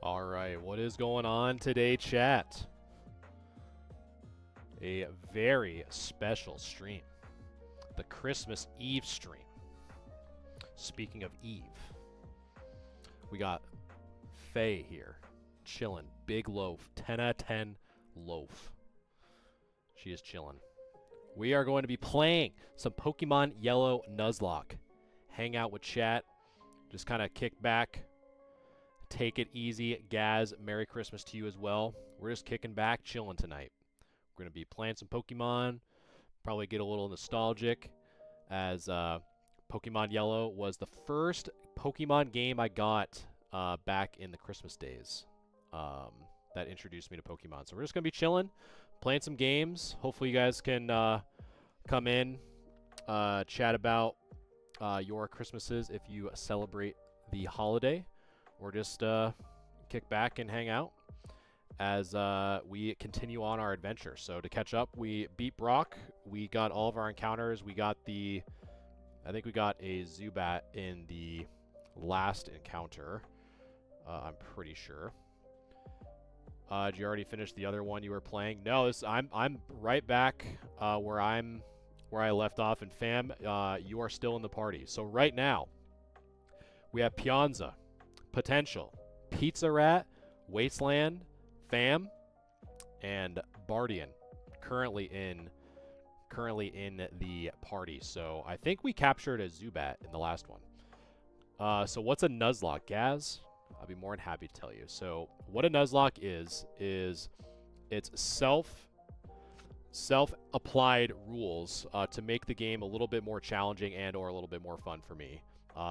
All right, what is going on today, chat? A very special stream. The Christmas Eve stream. Speaking of Eve, we got Faye here, chilling. Big loaf, 10 out of 10 loaf. She is chilling. We are going to be playing some Pokemon Yellow Nuzlocke. Hang out with chat. Just kind of kick back. Take it easy. Gaz, Merry Christmas to you as well. We're just kicking back, chilling tonight. We're going to be playing some Pokemon. Probably get a little nostalgic, as Pokemon Yellow was the first Pokemon game I got back in the Christmas days that introduced me to Pokemon. So we're just going to be chilling, playing some games. Hopefully you guys can come in, chat about your Christmases if you celebrate the holiday, or just kick back and hang out as we continue on our adventure. So to catch up, we beat Brock. We got all of our encounters. We got I think we got a Zubat in the last encounter. I'm pretty sure. Did you already finish the other one you were playing? No, I'm right back where I left off. And fam, you are still in the party. So right now, we have Pianza, Potential, Pizza Rat, Wasteland, Fam, and Bardian currently in the party. So I think we captured a Zubat in the last one. So what's a Nuzlocke, Gaz? I'll be more than happy to tell you. So what a Nuzlocke is it's self-applied rules to make the game a little bit more challenging and or a little bit more fun for me.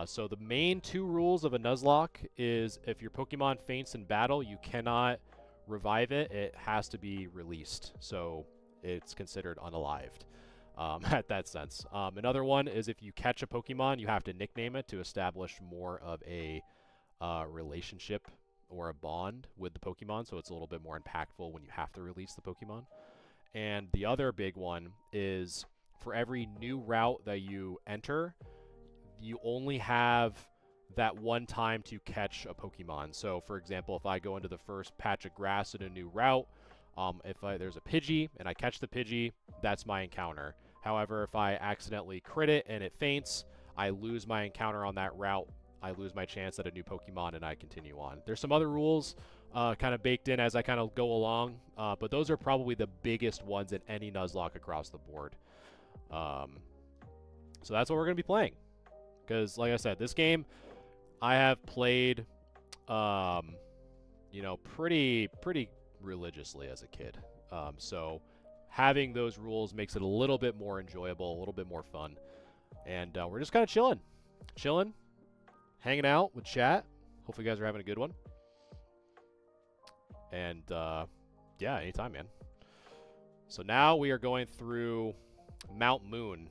So the main two rules of a Nuzlocke is if your Pokemon faints in battle, you cannot revive it. It has to be released. So it's considered unalived at that sense. Another one is if you catch a Pokemon, you have to nickname it to establish more of a relationship or a bond with the Pokemon. So it's a little bit more impactful when you have to release the Pokemon. And the other big one is for every new route that you enter, you only have that one time to catch a Pokemon. So, for example, if I go into the first patch of grass in a new route, if there's a Pidgey and I catch the Pidgey, that's my encounter. However, if I accidentally crit it and it faints, I lose my encounter on that route. I lose my chance at a new Pokemon and I continue on. There's some other rules kind of baked in as I kind of go along, but those are probably the biggest ones in any Nuzlocke across the board. So that's what we're going to be playing. Because, like I said, this game I have played, you know, pretty religiously as a kid. So having those rules makes it a little bit more enjoyable, a little bit more fun. And we're just kind of chilling, hanging out with chat. Hopefully you guys are having a good one. And, yeah, anytime, man. So now we are going through Mount Moon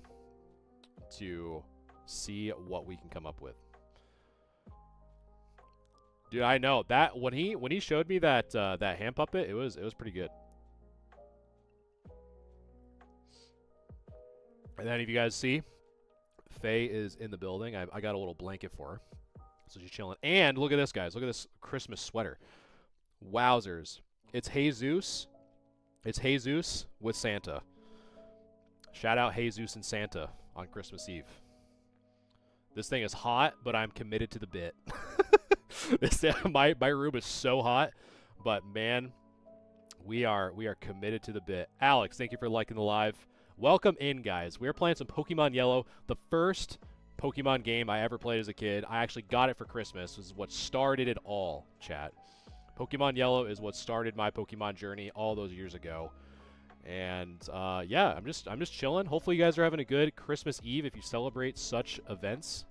to see what we can come up with. Dude, I know that when he showed me that that hand puppet, it was pretty good. And then if you guys see, Faye is in the building. I got a little blanket for her, so she's chilling. And look at this, guys. Look at this Christmas sweater. Wowzers! It's Jesus. It's Jesus with Santa. Shout out Jesus and Santa on Christmas Eve. This thing is hot, but I'm committed to the bit. My room is so hot, but man, we are committed to the bit. Alex, thank you for liking the live. Welcome in, guys. We are playing some Pokemon Yellow, the first Pokemon game I ever played as a kid. I actually got it for Christmas. This is what started it all, chat. Pokemon Yellow is what started my Pokemon journey all those years ago. And yeah, I'm just chilling. Hopefully you guys are having a good Christmas Eve if you celebrate such events.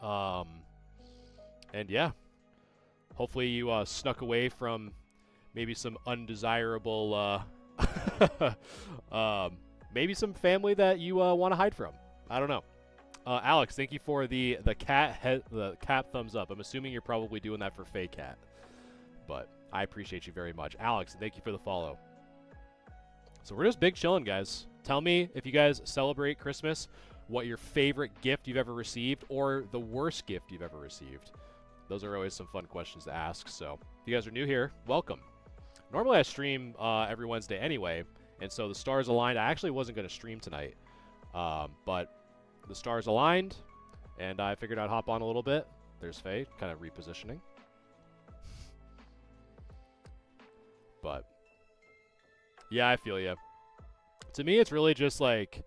And yeah, hopefully you snuck away from maybe some undesirable, maybe some family that you want to hide from. I don't know. Alex, thank you for the cat thumbs up. I'm assuming you're probably doing that for Faye Cat, but I appreciate you very much. Alex, thank you for the follow. So we're just big chilling, guys. Tell me if you guys celebrate Christmas, what your favorite gift you've ever received, or the worst gift you've ever received. Those are always some fun questions to ask. So if you guys are new here, welcome. Normally I stream every Wednesday anyway, and so the stars aligned. I actually wasn't going to stream tonight, but the stars aligned, and I figured I'd hop on a little bit. There's Faye, kind of repositioning. But yeah, I feel you. To me, it's really just like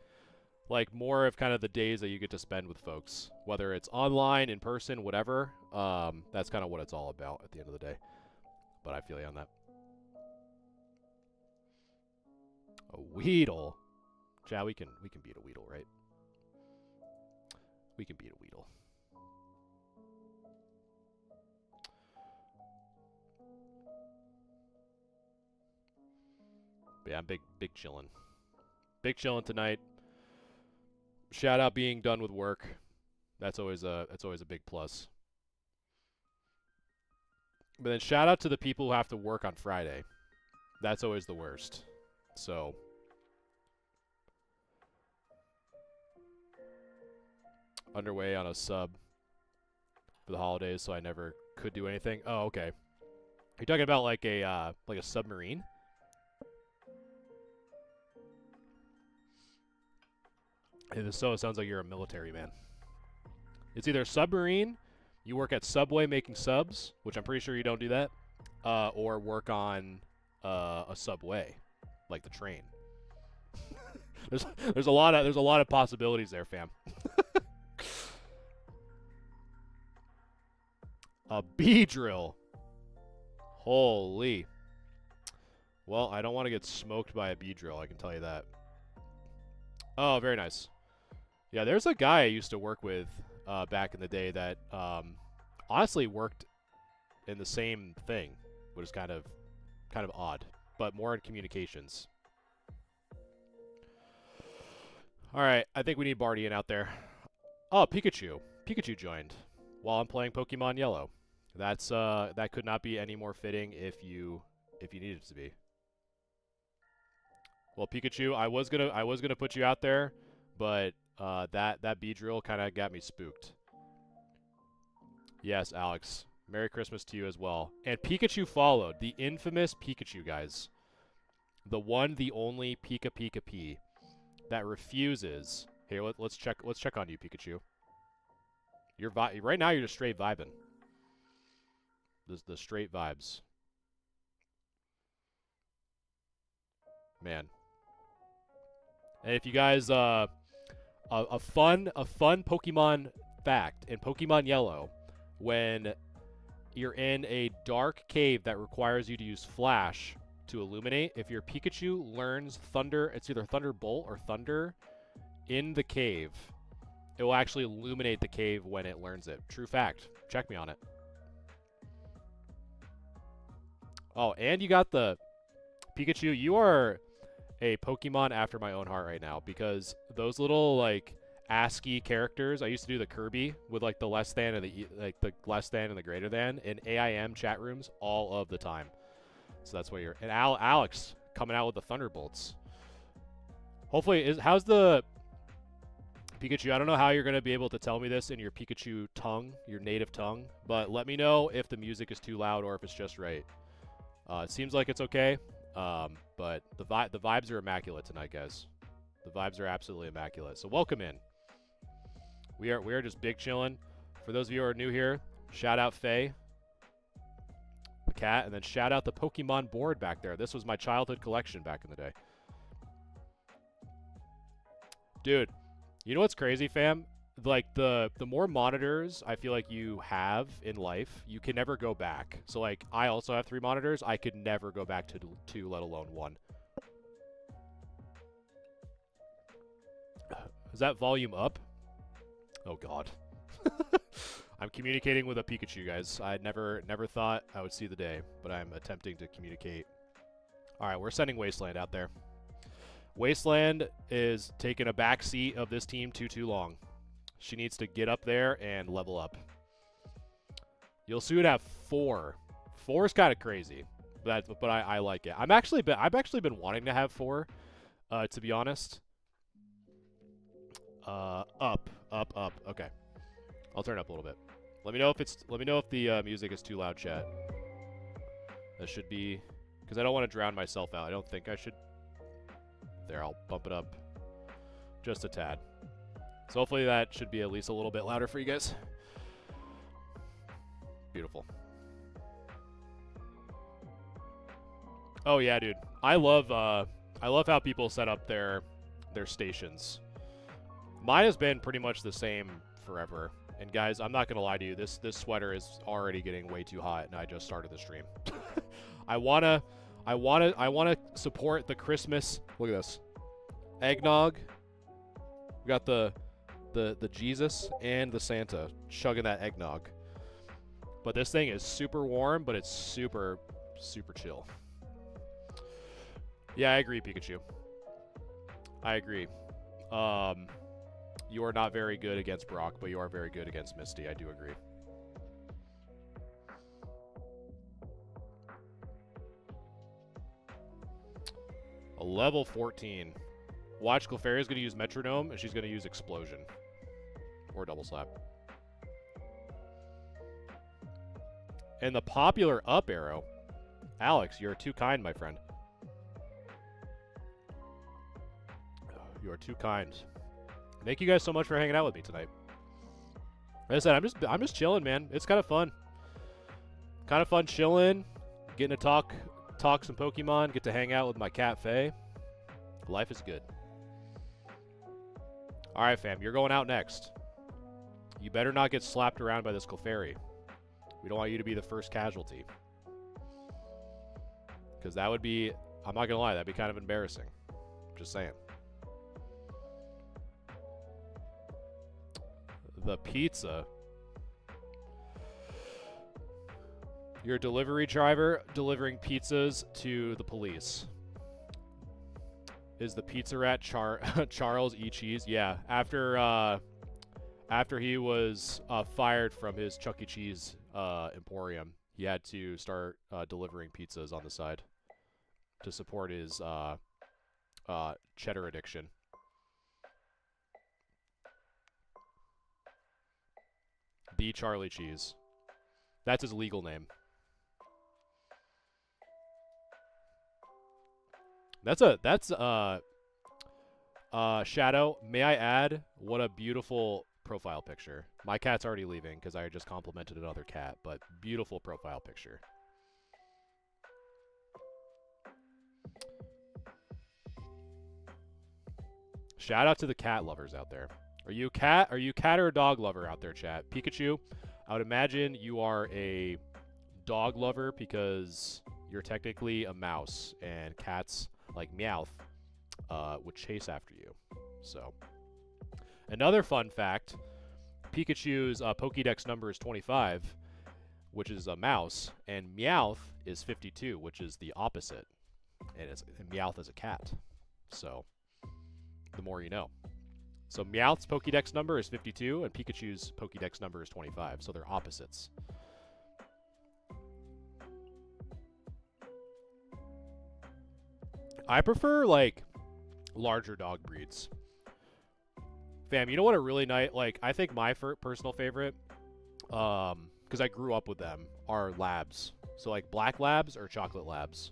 more of kind of the days that you get to spend with folks, whether it's online, in person, whatever. That's kind of what it's all about at the end of the day. But I feel you on that. A Weedle. Yeah, we can beat a Weedle, right? We can beat a Weedle. But yeah, I'm big chillin'. Big chillin' tonight. Shout out being done with work. That's always a big plus. But then shout out to the people who have to work on Friday. That's always the worst. So underway on a sub for the holidays, so I never could do anything. Oh, okay. You're talking about like a submarine? So it sounds like you're a military man. It's either a submarine, you work at Subway making subs, which I'm pretty sure you don't do that, or work on a subway, like the train. there's a lot of possibilities there, fam. A bee drill. Holy. Well, I don't want to get smoked by a bee drill, I can tell you that. Oh, very nice. Yeah, there's a guy I used to work with back in the day that honestly worked in the same thing, which is kind of odd, but more in communications. All right, I think we need Bardian out there. Oh, Pikachu. Pikachu joined while I'm playing Pokemon Yellow. That's that could not be any more fitting if you needed it to be. Well, Pikachu, I was gonna put you out there, but that bee drill kind of got me spooked. Yes, Alex. Merry Christmas to you as well. And Pikachu followed. The infamous Pikachu, guys. The one, the only Pika Pika P that refuses. Here, let's check on you, Pikachu. You're right now. You're just straight vibing. The straight vibes. Man. And if you guys a fun Pokemon fact in Pokemon Yellow, when you're in a dark cave that requires you to use Flash to illuminate, if your Pikachu learns Thunder, it's either Thunderbolt or Thunder in the cave, it will actually illuminate the cave when it learns it. True fact. Check me on it. Oh, and you got the Pikachu. You are a Pokemon after my own heart right now, because those little like ASCII characters, I used to do the Kirby with like the less than and the less than and the greater than in AIM chat rooms all of the time. So that's what you're. And Alex coming out with the Thunderbolts. Hopefully, how's the Pikachu? I don't know how you're gonna be able to tell me this in your Pikachu tongue, your native tongue, but let me know if the music is too loud or if it's just right. It seems like it's okay, but the vibes are immaculate tonight, guys. The vibes are absolutely immaculate. So welcome in. We are just big chilling. For those of you who are new here, shout out Faye, the cat, and then shout out the Pokemon board back there. This was my childhood collection back in the day. Dude, you know what's crazy, fam? Like the more monitors I feel like you have in life, you can never go back. So like I also have 3 monitors. I could never go back to 2, let alone 1. Is that volume up? Oh god. I'm communicating with a Pikachu, guys. I never thought I would see the day, but I'm attempting to communicate. Alright, we're sending Wasteland out there. Wasteland is taking a back seat of this team too long. She needs to get up there and level up. You'll soon have 4. 4 is kind of crazy, but I like it. I've actually been wanting to have 4, to be honest. Up. Okay, I'll turn it up a little bit. Let me know if the music is too loud, chat. That should be, because I don't want to drown myself out. I don't think I should. There, I'll bump it up just a tad. So hopefully that should be at least a little bit louder for you guys. Beautiful. Oh yeah, dude. I love how people set up their stations. Mine has been pretty much the same forever. And guys, I'm not gonna lie to you. This sweater is already getting way too hot, and I just started the stream. I wanna support the Christmas. Look at this, eggnog. We got the Jesus and the Santa chugging that eggnog. But this thing is super warm, but it's super chill. Yeah, I agree, Pikachu. I agree. You are not very good against Brock, but you are very good against Misty. I do agree. A level 14. Watch, Clefairy's going to use Metronome, and she's going to use Explosion. Or Double Slap. And the popular up arrow. Alex, you're too kind, my friend. You are too kind. Thank you guys so much for hanging out with me tonight. Like I said, I'm just chilling, man. It's kind of fun. Kind of fun chilling, getting to talk some Pokemon, get to hang out with my cat Faye. Life is good. All right, fam, you're going out next. You better not get slapped around by this Clefairy. We don't want you to be the first casualty. Because that would be, I'm not going to lie, that'd be kind of embarrassing. Just saying. The pizza. You're a delivery driver delivering pizzas to the police. Is the pizza rat Charles E. Cheese? Yeah. After he was fired from his Chuck E. Cheese emporium, he had to start delivering pizzas on the side to support his cheddar addiction. The Charlie Cheese. That's his legal name. Shadow, may I add, what a beautiful profile picture. My cat's already leaving because I just complimented another cat, but beautiful profile picture. Shout out to the cat lovers out there. Are you a cat or a dog lover out there, chat? Pikachu, I would imagine you are a dog lover because you're technically a mouse, and cats like Meowth would chase after you. So, another fun fact, Pikachu's Pokédex number is 25, which is a mouse, and Meowth is 52, which is the opposite. And Meowth is a cat. So, the more you know. So Meowth's Pokédex number is 52, and Pikachu's Pokédex number is 25, so they're opposites. I prefer, like, larger dog breeds. Fam, you know what a really nice, like, I think my personal favorite, because I grew up with them, are labs. So, like, black labs or chocolate labs.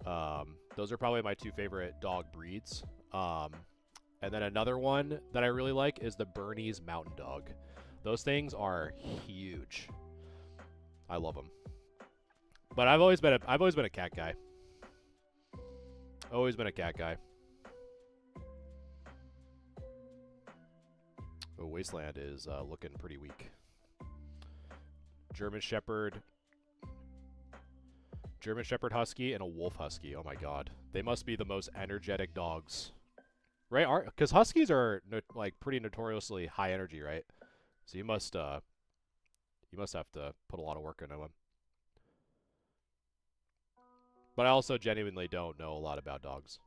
Those are probably my 2 favorite dog breeds. And then another one that I really like is the Bernese Mountain Dog. Those things are huge. I love them. But I've always been a cat guy. Always been a cat guy. Oh, Wasteland is looking pretty weak. German Shepherd Husky, and a Wolf Husky. Oh my god. They must be the most energetic dogs. Right? Because Huskies are like pretty notoriously high energy, right? So you must have to put a lot of work into them. But I also genuinely don't know a lot about dogs.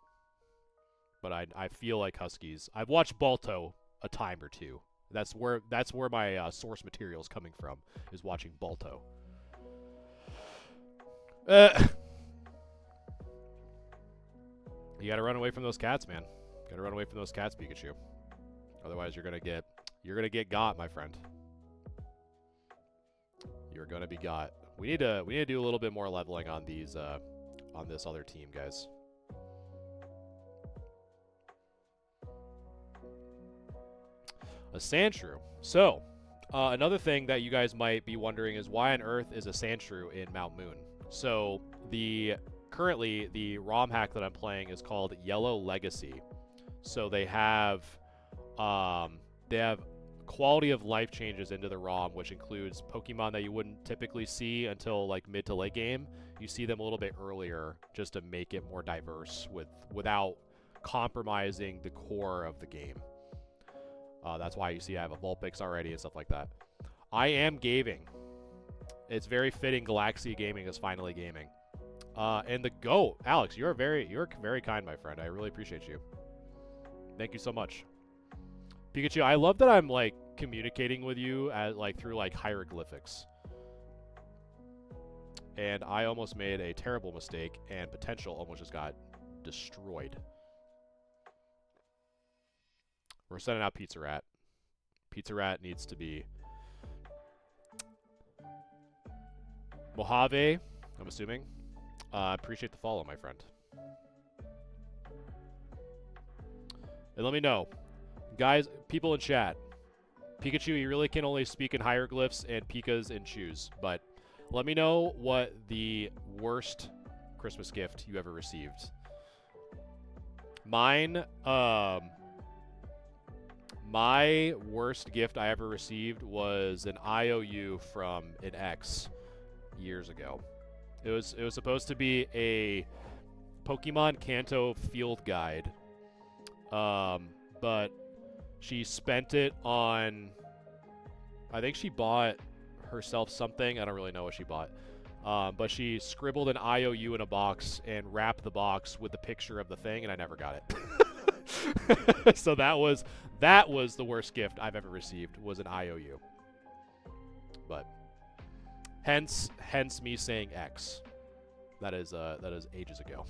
But I feel like Huskies. I've watched Balto a time or two. That's where my source material is coming from, is watching Balto. You gotta run away from those cats, man. Gotta run away from those cats, Pikachu. Otherwise, you're gonna get got, my friend. You're gonna be got. We need to do a little bit more leveling on these on this other team, guys. A Sandshrew. So, another thing that you guys might be wondering is why on earth is a Sandshrew in Mount Moon? So, currently the ROM hack that I'm playing is called Yellow Legacy. So they have quality of life changes into the ROM, which includes Pokemon that you wouldn't typically see until like mid to late game. You see them a little bit earlier just to make it more diverse without compromising the core of the game. That's why you see I have a Vulpix already and stuff like that. I am gaming. It's very fitting Galaxy Gaming is finally gaming. And the GOAT, Alex, you're very kind, my friend. I really appreciate you. Thank you so much. Pikachu, I love that I'm like communicating with you through like hieroglyphics. And I almost made a terrible mistake, and Potential almost just got destroyed. We're sending out Pizza Rat. Pizza Rat needs to be Mojave, I'm assuming. Appreciate the follow, my friend. And let me know. Guys, people in chat. Pikachu, you really can only speak in hieroglyphs and Pikas in chews. But let me know what the worst Christmas gift you ever received. Mine, my worst gift I ever received was an IOU from an ex years ago. It was supposed to be a Pokemon Kanto field guide, but she spent it on, I think she bought herself something. I don't really know what she bought, but she scribbled an IOU in a box and wrapped the box with the picture of the thing, and I never got it. So that was the worst gift I've ever received, was an IOU. But hence me saying X. That is ages ago.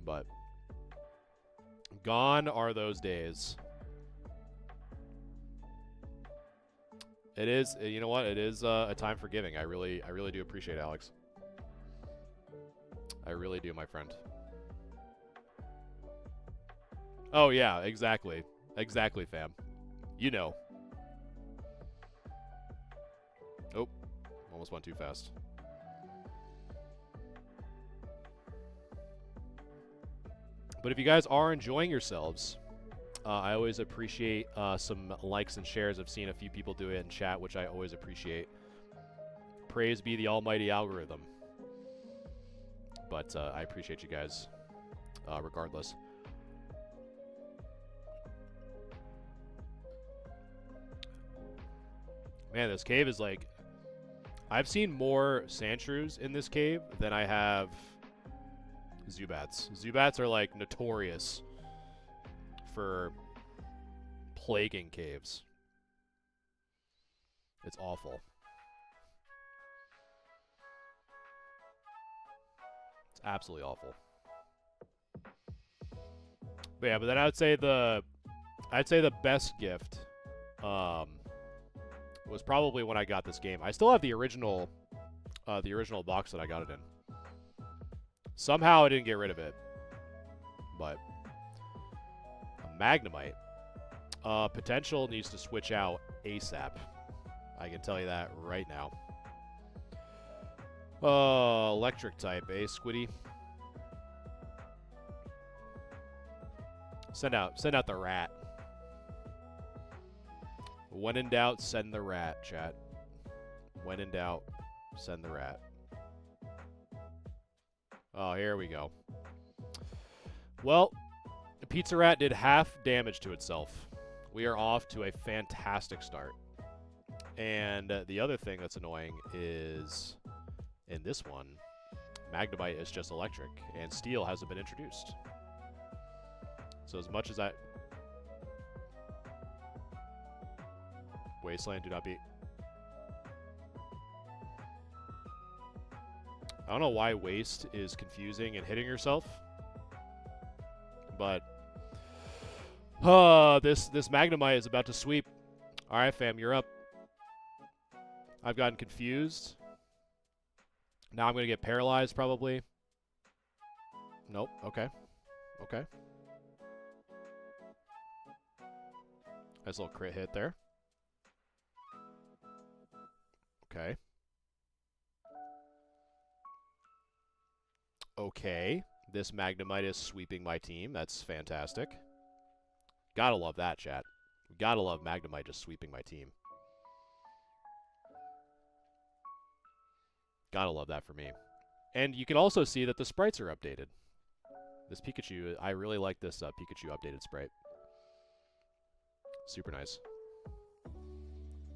But gone are those days. It is, you know what? It is a time for giving. I really do appreciate it, Alex. I really do, my friend. Oh yeah, exactly. Exactly, fam. You know. Oh, almost went too fast. But if you guys are enjoying yourselves, I always appreciate some likes and shares. I've seen a few people do it in chat, which I always appreciate. Praise be the almighty algorithm. But I appreciate you guys regardless. Man, this cave is like... I've seen more Sandshrews in this cave than I have Zubats. Zubats are like notorious for plaguing caves. It's awful. It's absolutely awful. But yeah, but then I'd say the best gift was probably when I got this game. I still have the original box that I got it in. Somehow I didn't get rid of it. But a Magnemite. Potential needs to switch out ASAP. I can tell you that right now. Electric type, eh, Squiddy? Send out the rat. When in doubt, send the rat, chat. When in doubt, send the rat. Oh, here we go. Well, the Pizza Rat did half damage to itself. We are off to a fantastic start. And the other thing that's annoying is, in this one, Magnemite is just electric, and Steel hasn't been introduced. So as much as I... Wasteland, do not be. I don't know why Waste is confusing and hitting herself. But this Magnemite is about to sweep. Alright, fam, you're up. I've gotten confused. Now I'm gonna get paralyzed probably. Nope, okay. Okay. Nice little crit hit there. Okay. Okay. This Magnemite is sweeping my team. That's fantastic. Gotta love that, chat. Gotta love Magnemite just sweeping my team. Gotta love that for me. And you can also see that the sprites are updated. This Pikachu, I really like this Pikachu updated sprite. Super nice.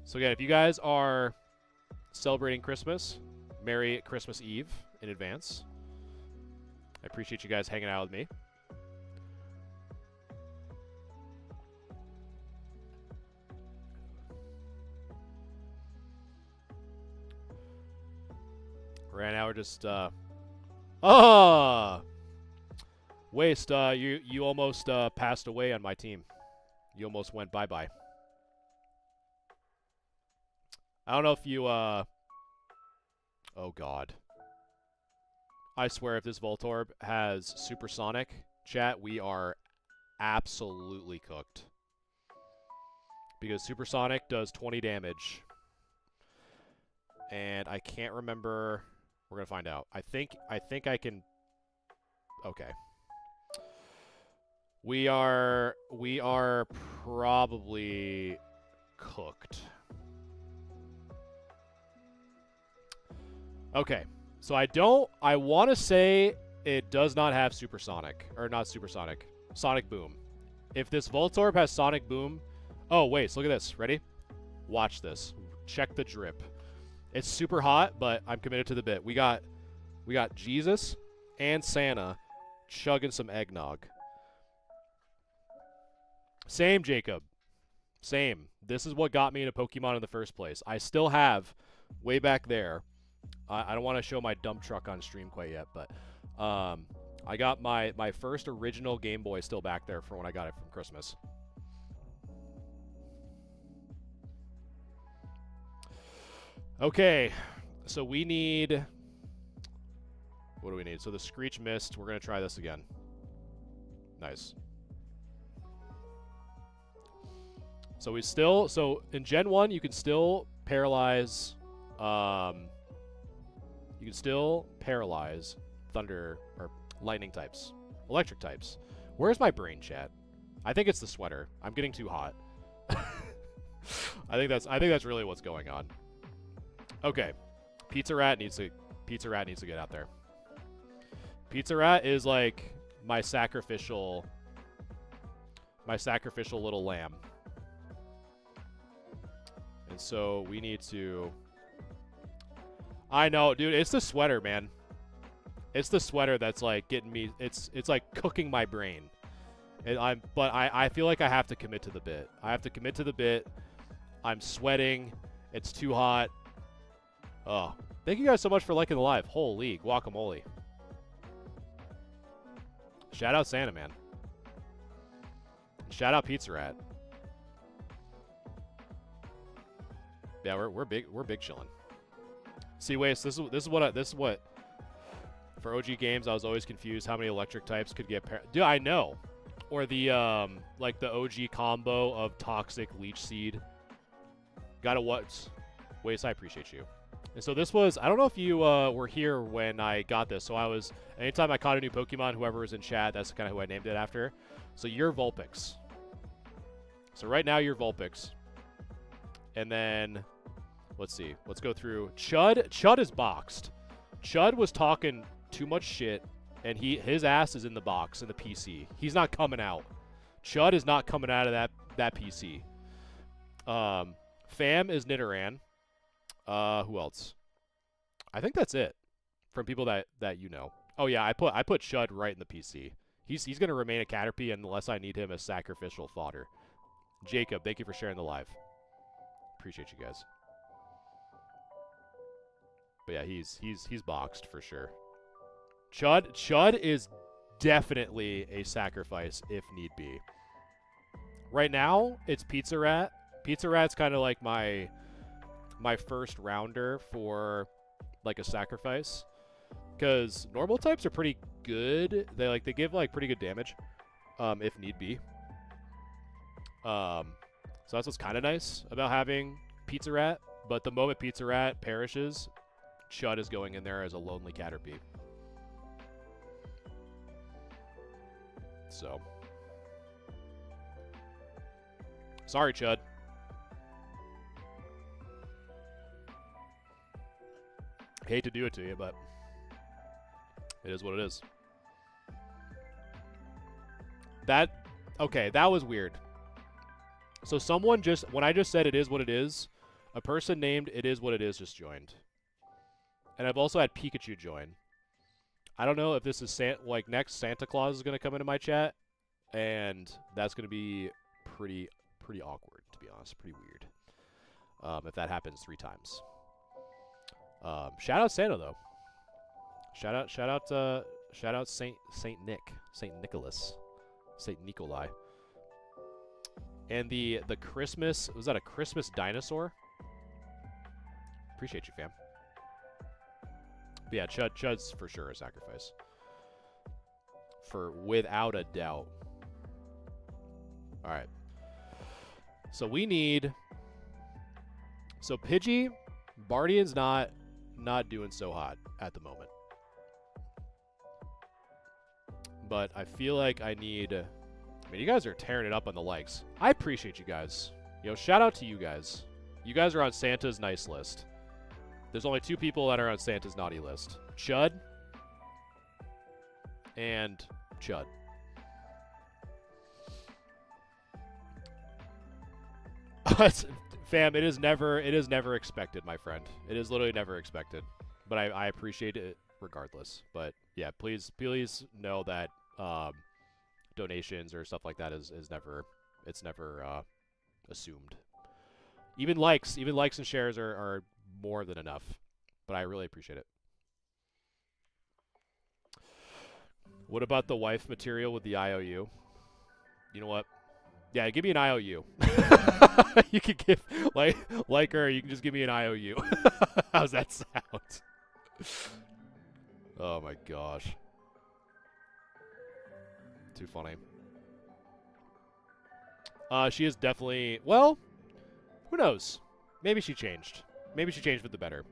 So again, if you guys are celebrating Christmas, Merry Christmas Eve in advance. I appreciate you guys hanging out with me. Right now we're just Waste, you almost passed away on my team. You almost went bye-bye. I don't know if you oh god. I swear if this Voltorb has Supersonic, chat, we are absolutely cooked. Because Supersonic does 20 damage. And I can't remember. We're gonna find out. I think I can. Okay. We are probably cooked. Okay. So I want to say it does not have Supersonic. Or not Supersonic. Sonic Boom. If this Voltorb has Sonic Boom... Oh, wait. So look at this. Ready? Watch this. Check the drip. It's super hot, but I'm committed to the bit. We got Jesus and Santa chugging some eggnog. Same, Jacob. Same. This is what got me into Pokemon in the first place. I still have, way back there... I don't want to show my dump truck on stream quite yet, but I got my first original Game Boy still back there from when I got it from Christmas. Okay, so we need... What do we need? So the Screech Mist, we're going to try this again. Nice. So we still... So in Gen 1, you can still paralyze... You can still paralyze thunder or lightning types, electric types. Where's my brain, chat? I think it's the sweater. I'm getting too hot. I think that's really what's going on. Okay, Pizza Rat needs to get out there. Pizza Rat is like my sacrificial little lamb. And so we need to... I know, dude. It's the sweater, man. It's the sweater that's like getting me. It's like cooking my brain. But I feel like I have to commit to the bit. I have to commit to the bit. I'm sweating. It's too hot. Oh, thank you guys so much for liking the live. Holy guacamole! Shout out Santa, man. Shout out Pizza Rat. Yeah, we're big chilling. See, Waste, this is what for OG games I was always confused how many electric types could get dude, I know. Or the like the OG combo of Toxic Leech Seed. Gotta what? Waste, I appreciate you. And so this was, I don't know if you were here when I got this. So I was, anytime I caught a new Pokemon, whoever was in chat, that's kind of who I named it after. So you're Vulpix. So right now you're Vulpix. And then let's see. Let's go through. Chud is boxed. Chud was talking too much shit, and his ass is in the box in the PC. He's not coming out. Chud is not coming out of that PC. Fam is Nidoran. Who else? I think that's it from people that you know. Oh yeah, I put Chud right in the PC. He's gonna remain a Caterpie unless I need him as sacrificial fodder. Jacob, thank you for sharing the live. Appreciate you guys. But yeah, he's boxed for sure. Chud is definitely a sacrifice if need be. Right now, it's Pizza Rat. Pizza Rat's kind of like my first rounder for like a sacrifice, because normal types are pretty good. They give like pretty good damage, if need be. So that's what's kind of nice about having Pizza Rat. But the moment Pizza Rat perishes, Chud is going in there as a lonely Caterpie. So, sorry, Chud. Hate to do it to you, but it is what it is. Okay, that was weird. So someone when I just said it is what it is, a person named It Is What It Is just joined. And I've also had Pikachu join. I don't know if this is next Santa Claus is going to come into my chat, and that's going to be pretty awkward, to be honest. Pretty weird. If that happens 3 times. Shout out Santa though. Shout out Saint Nicholas, Saint Nikolai. And the Christmas, was that a Christmas dinosaur? Appreciate you, fam. But yeah, Chud's for sure a sacrifice. Without a doubt. Alright. So we need... So Pidgey, Bardian's not doing so hot at the moment. But I feel like I need... I mean, you guys are tearing it up on the likes. I appreciate you guys. Yo, shout out to you guys. You guys are on Santa's nice list. There's only 2 people that are on Santa's naughty list. Chud and Chud. Fam, it is never expected, my friend. It is literally never expected. But I appreciate it regardless. But yeah, please know that donations or stuff like that is never assumed. Even likes and shares are more than enough. But I really appreciate it. What about the wife material with the IOU? You know what? Yeah, give me an IOU. You could give like her, you can just give me an IOU. How's that sound? Oh my gosh. Too funny. She is definitely, well, who knows? Maybe she changed. Maybe she changed for the better.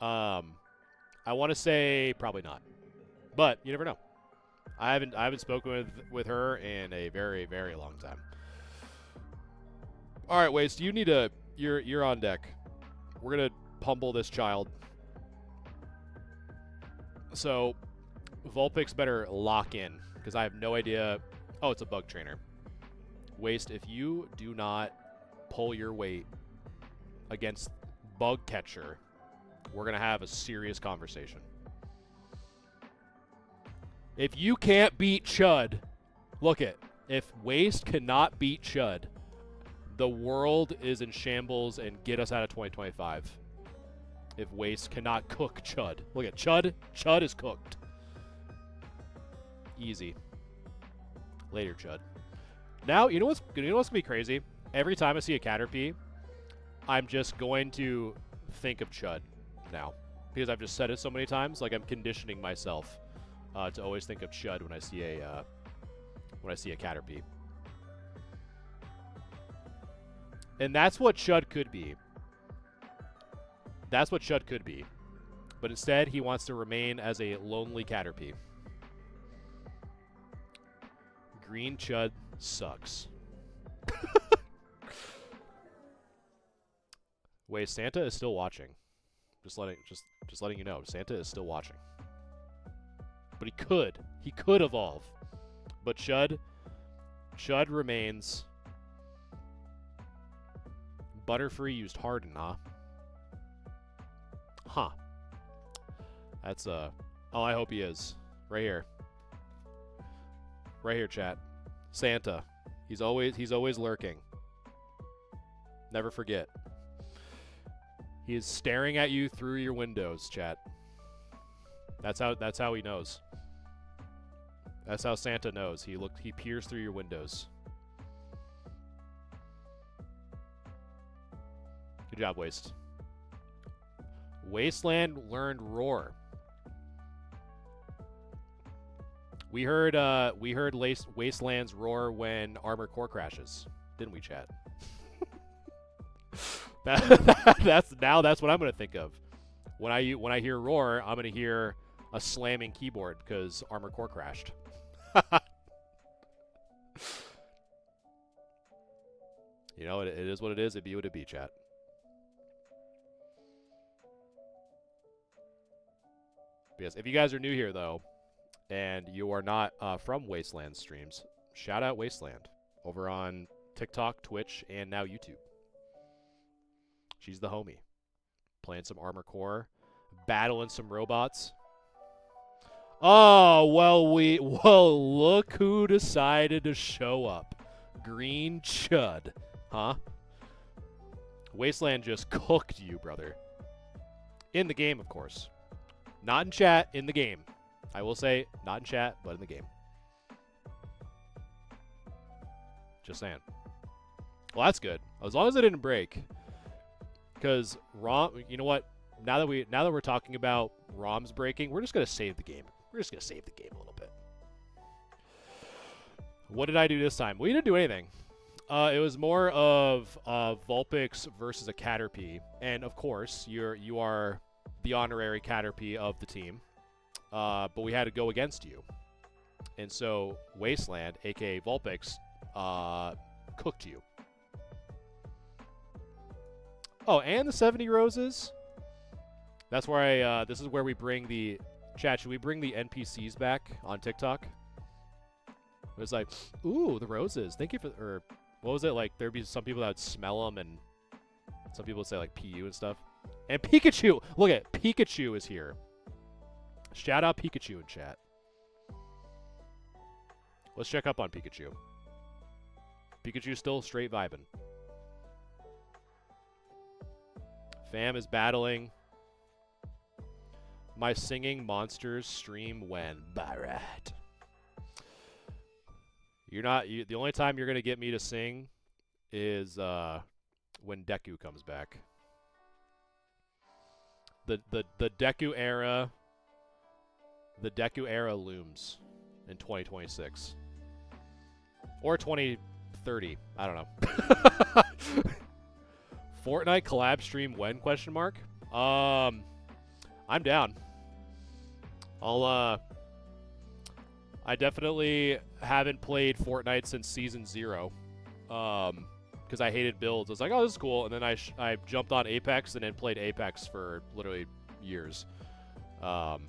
I want to say probably not. But you never know. I haven't spoken with her in a very, very long time. All right, Waste, you need you're on deck. We're gonna pummel this child. So Vulpix better lock in, because I have no idea. Oh, it's a bug trainer. Waste, if you do not pull your weight against Bug Catcher, we're gonna have a serious conversation. If you can't beat Chud, look it. If Waste cannot beat Chud, the world is in shambles and get us out of 2025. If Waste cannot cook Chud. Look at Chud. Chud is cooked. Easy. Later, Chud. Now, you know what's gonna be crazy? Every time I see a Caterpie, I'm just going to think of Chud now. Because I've just said it so many times, like I'm conditioning myself to always think of Chud when I see a Caterpie. And that's what Chud could be. That's what Chud could be. But instead, he wants to remain as a lonely Caterpie. Green Chud sucks. Wait, Santa is still watching. Just letting you know, Santa is still watching. But he could evolve. But Chud remains. Butterfree used Harden, huh? Huh. That's oh, I hope he is. Right here. Right here, chat. Santa. He's always lurking. Never forget. He is staring at you through your windows, chat. That's how he knows. That's how Santa knows. He peers through your windows. Good job, Waste. Wasteland learned Roar. We heard Wasteland's roar when Armor Core crashes, didn't we, chat? That's what I'm gonna think of. When I hear roar, I'm gonna hear a slamming keyboard because Armor Core crashed. You know, it is what it is. It be what it be, chat. Yes, if you guys are new here though, and you are not from Wasteland streams, shout out Wasteland over on TikTok, Twitch, and now YouTube. She's the homie. Playing some Armor Core, battling some robots. Oh, well, look who decided to show up. Green Chud. Huh? Wasteland just cooked you, brother. In the game, of course. Not in chat, in the game. I will say, not in chat, but in the game. Just saying. Well, that's good. As long as it didn't break. Because ROM, you know what? Now that we're talking about ROMs breaking, we're just gonna save the game. We're just gonna save the game a little bit. What did I do this time? We didn't do anything. It was more of Vulpix versus a Caterpie, and of course, you are the honorary Caterpie of the team. But we had to go against you. And so Wasteland, aka Vulpix, cooked you. Oh, and the 70 roses? That's where this is where we bring the... Chat, should we bring the NPCs back on TikTok? It was like, ooh, the roses. Thank you for... Or, what was it? Like, there'd be some people that would smell them, and some people would say, like, PU and stuff. And Pikachu! Look at Pikachu is here. Shout out Pikachu in chat. Let's check up on Pikachu. Pikachu's still straight vibing. Fam is battling. My singing monsters stream when. Barrat. The only time you're gonna get me to sing is when Deku comes back. The Deku era. The Deku era looms in 2026. Or 2030. I don't know. Fortnite collab stream when? Question mark. I'm down. I definitely haven't played Fortnite since Season 0. Because I hated builds. I was like, oh, this is cool. And then I jumped on Apex and then played Apex for literally years. But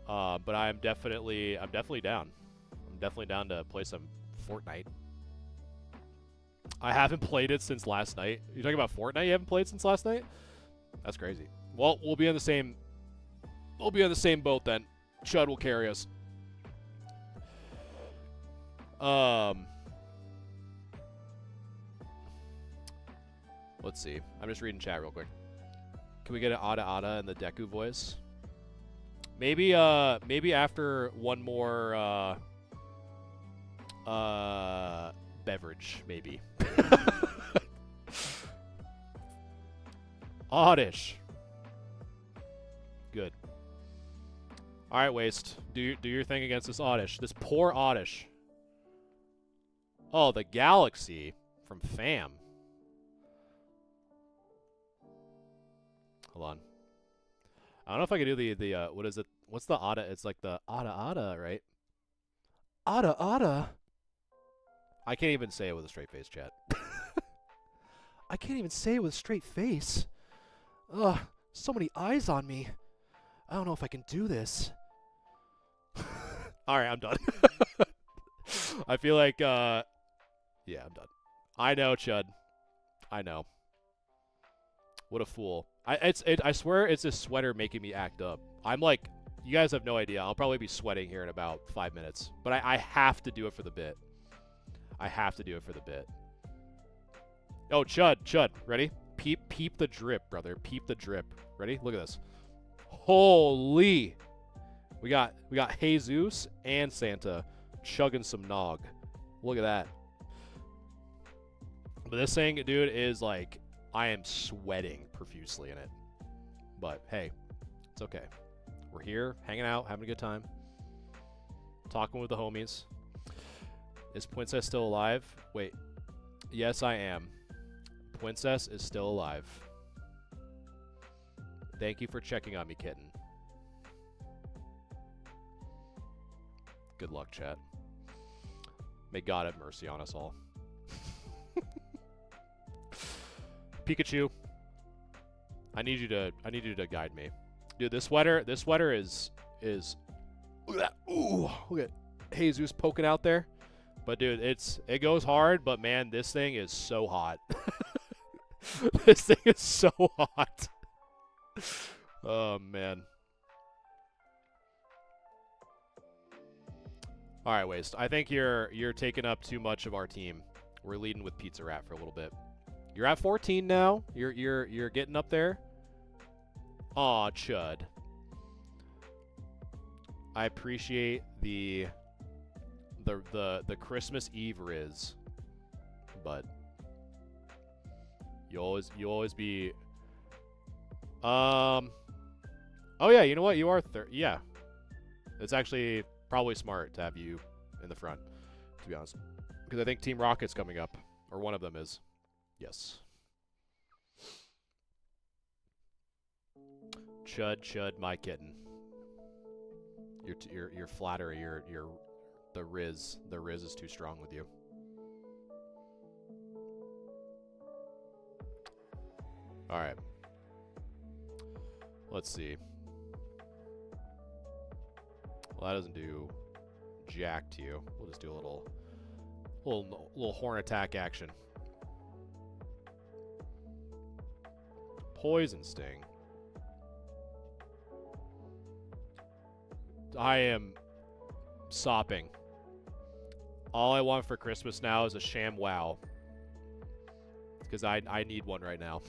I'm definitely down. I'm definitely down to play some Fortnite. I haven't played it since last night. You talking about Fortnite you haven't played since last night? That's crazy. Well, we'll be on the same boat then. Chud will carry us. Let's see. I'm just reading chat real quick. Can we get an Ada Ada in the Deku voice? Maybe after one more beverage, maybe. Oddish. Good. All right, Waste. Do your thing against this Oddish. This poor Oddish. Oh, the Galaxy from Fam. Hold on. I don't know if I can do the what is it? What's the Ada? It's like the Ada Ada, right? Ada Ada. I can't even say it with a straight face, chat. I can't even say it with a straight face. Ugh, so many eyes on me. I don't know if I can do this. Alright, I'm done. I feel like, yeah, I'm done. I know, Chud. I know. What a fool. I swear it's this sweater making me act up. I'm like, you guys have no idea. I'll probably be sweating here in about 5 minutes. But I have to do it for the bit. I have to do it for the bit. Oh, Chud. Ready? Peep the drip, brother. Peep the drip. Ready? Look at this. Holy! We got Jesus and Santa chugging some nog. Look at that. But this thing, dude, is like, I am sweating profusely in it. But hey, it's okay. We're here, hanging out, having a good time, talking with the homies. Is Princess still alive? Wait. Yes, I am. Princess is still alive. Thank you for checking on me, kitten. Good luck, chat. May God have mercy on us all. Pikachu, I need you to guide me. Dude, this sweater is ooh, look at Jesus poking out there. But dude, it goes hard, but man, this thing is so hot. This thing is so hot. Oh man. All right, Waste. I think you're taking up too much of our team. We're leading with Pizza Rat for a little bit. You're at 14 now. You're getting up there. Aw, Chud. I appreciate the Christmas Eve riz, but you always be. Oh yeah, you know what? You are yeah. It's actually probably smart to have you in the front, to be honest, because I think Team Rocket's coming up, or one of them is. Yes. Chud, my kitten. Your flattery, the Riz is too strong with you. All right. Let's see. Well, that doesn't do jack to you. We'll just do a little horn attack action. Poison Sting. I am sopping. All I want for Christmas now is a sham wow. Because I need one right now.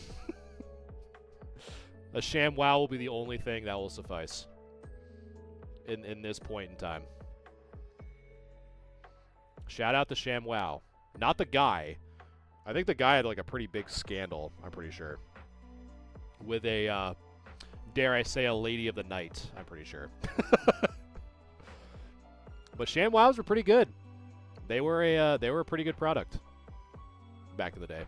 A sham wow will be the only thing that will suffice. In this point in time. Shout out to sham wow. Not the guy. I think the guy had like a pretty big scandal, I'm pretty sure. With a, dare I say, a lady of the night, I'm pretty sure. But ShamWows were pretty good. They were a pretty good product back in the day.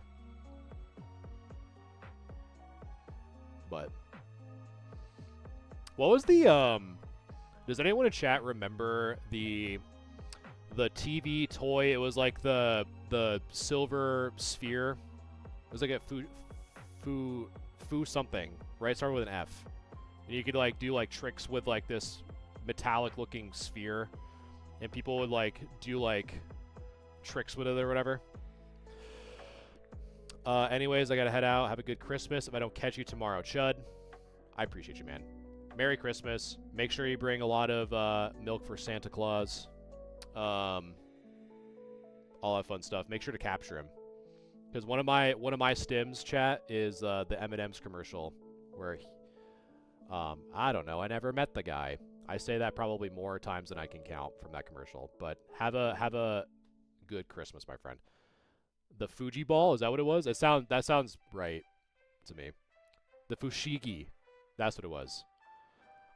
But what was the does anyone in chat remember the TV toy? It was like the silver sphere. It was like a foo something, right? It started with an F. And you could like do like tricks with like this metallic looking sphere. And people would like do like tricks with it or whatever. Anyways, I gotta head out. Have a good Christmas. If I don't catch you tomorrow, Chud, I appreciate you, man. Merry Christmas. Make sure you bring a lot of milk for Santa Claus. All that fun stuff. Make sure to capture him. Because one of my stims, chat, is the M&M's commercial where I don't know, I never met the guy. I say that probably more times than I can count from that commercial. But have a good Christmas, my friend. The Fuji ball, is that what it was? That sounds right to me. The Fushigi, that's what it was.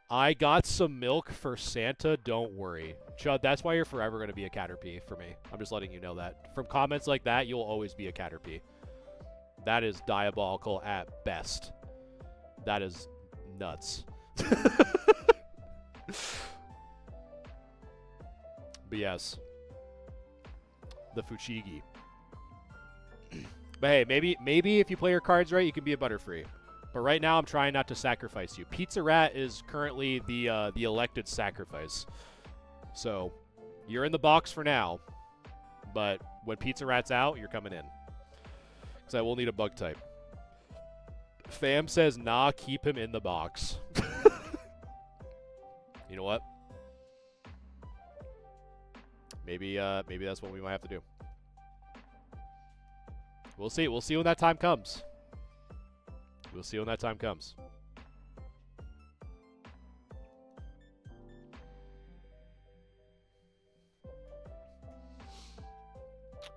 I got some milk for Santa, don't worry. Chud, that's why you're forever going to be a Caterpie for me. I'm just letting you know that. From comments like that, you'll always be a Caterpie. That is diabolical at best. That is nuts. But yes. The Fushigi. But hey, maybe if you play your cards right, you can be a Butterfree. But right now, I'm trying not to sacrifice you. Pizza Rat is currently the elected sacrifice. So, you're in the box for now. But when Pizza Rat's out, you're coming in. Because I will need a bug type. Fam says, nah, keep him in the box. You know what? Maybe that's what we might have to do. We'll see. We'll see when that time comes. We'll see when that time comes.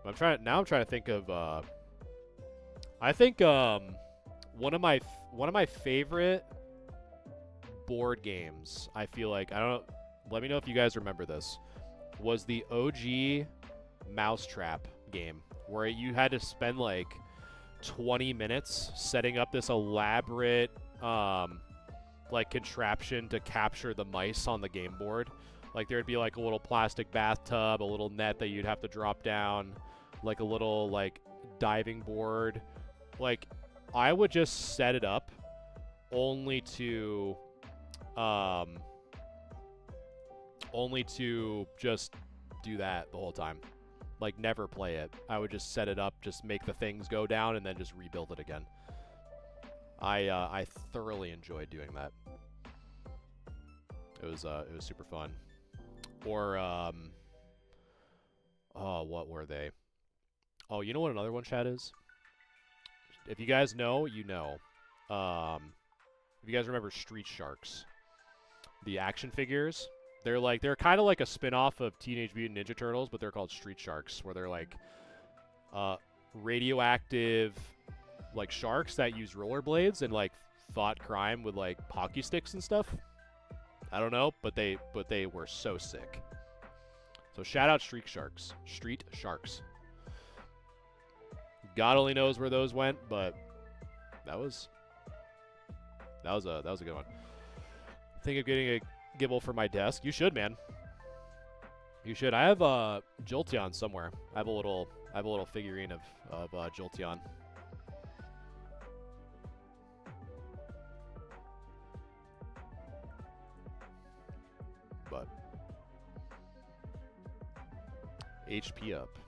I'm trying to think of. I think one of my favorite board games. I feel like I don't know. Let me know if you guys remember this. Was the OG Mousetrap game where you had to spend like 20 minutes setting up this elaborate like contraption to capture the mice on the game board. Like there'd be like a little plastic bathtub, a little net that you'd have to drop down, like a little like diving board. Like I would just set it up only to just do that the whole time. Like never play it. I would just set it up, just make the things go down, and then just rebuild it again. I thoroughly enjoyed doing that. It was super fun. Or oh, what were they? Oh, you know what another one, chat, is? If you guys know, you know. If you guys remember Street Sharks, the action figures. They're kind of like a spin-off of Teenage Mutant Ninja Turtles, but they're called Street Sharks, where they're like radioactive like sharks that use rollerblades and like fought crime with like hockey sticks and stuff. I don't know, but they were so sick. So shout out Street Sharks. Street Sharks. God only knows where those went, but that was a good one. Think of getting a Gibble for my desk. You should, man. You should. I have Jolteon somewhere. I have a little figurine of Jolteon. But HP up.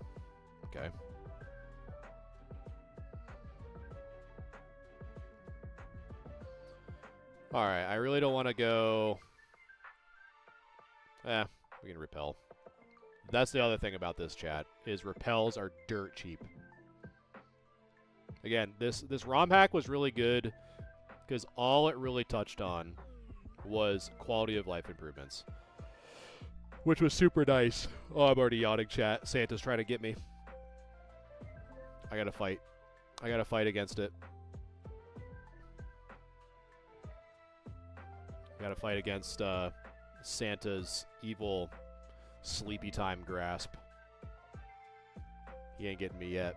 Okay. All right. I really don't want to go. We can repel. That's the other thing about this, chat, is repels are dirt cheap. Again, this ROM hack was really good because all it really touched on was quality of life improvements, which was super nice. Oh, I'm already yawning, chat. Santa's trying to get me. I gotta fight. I gotta fight against it. I gotta fight against Santa's evil sleepy time grasp. He ain't getting me yet.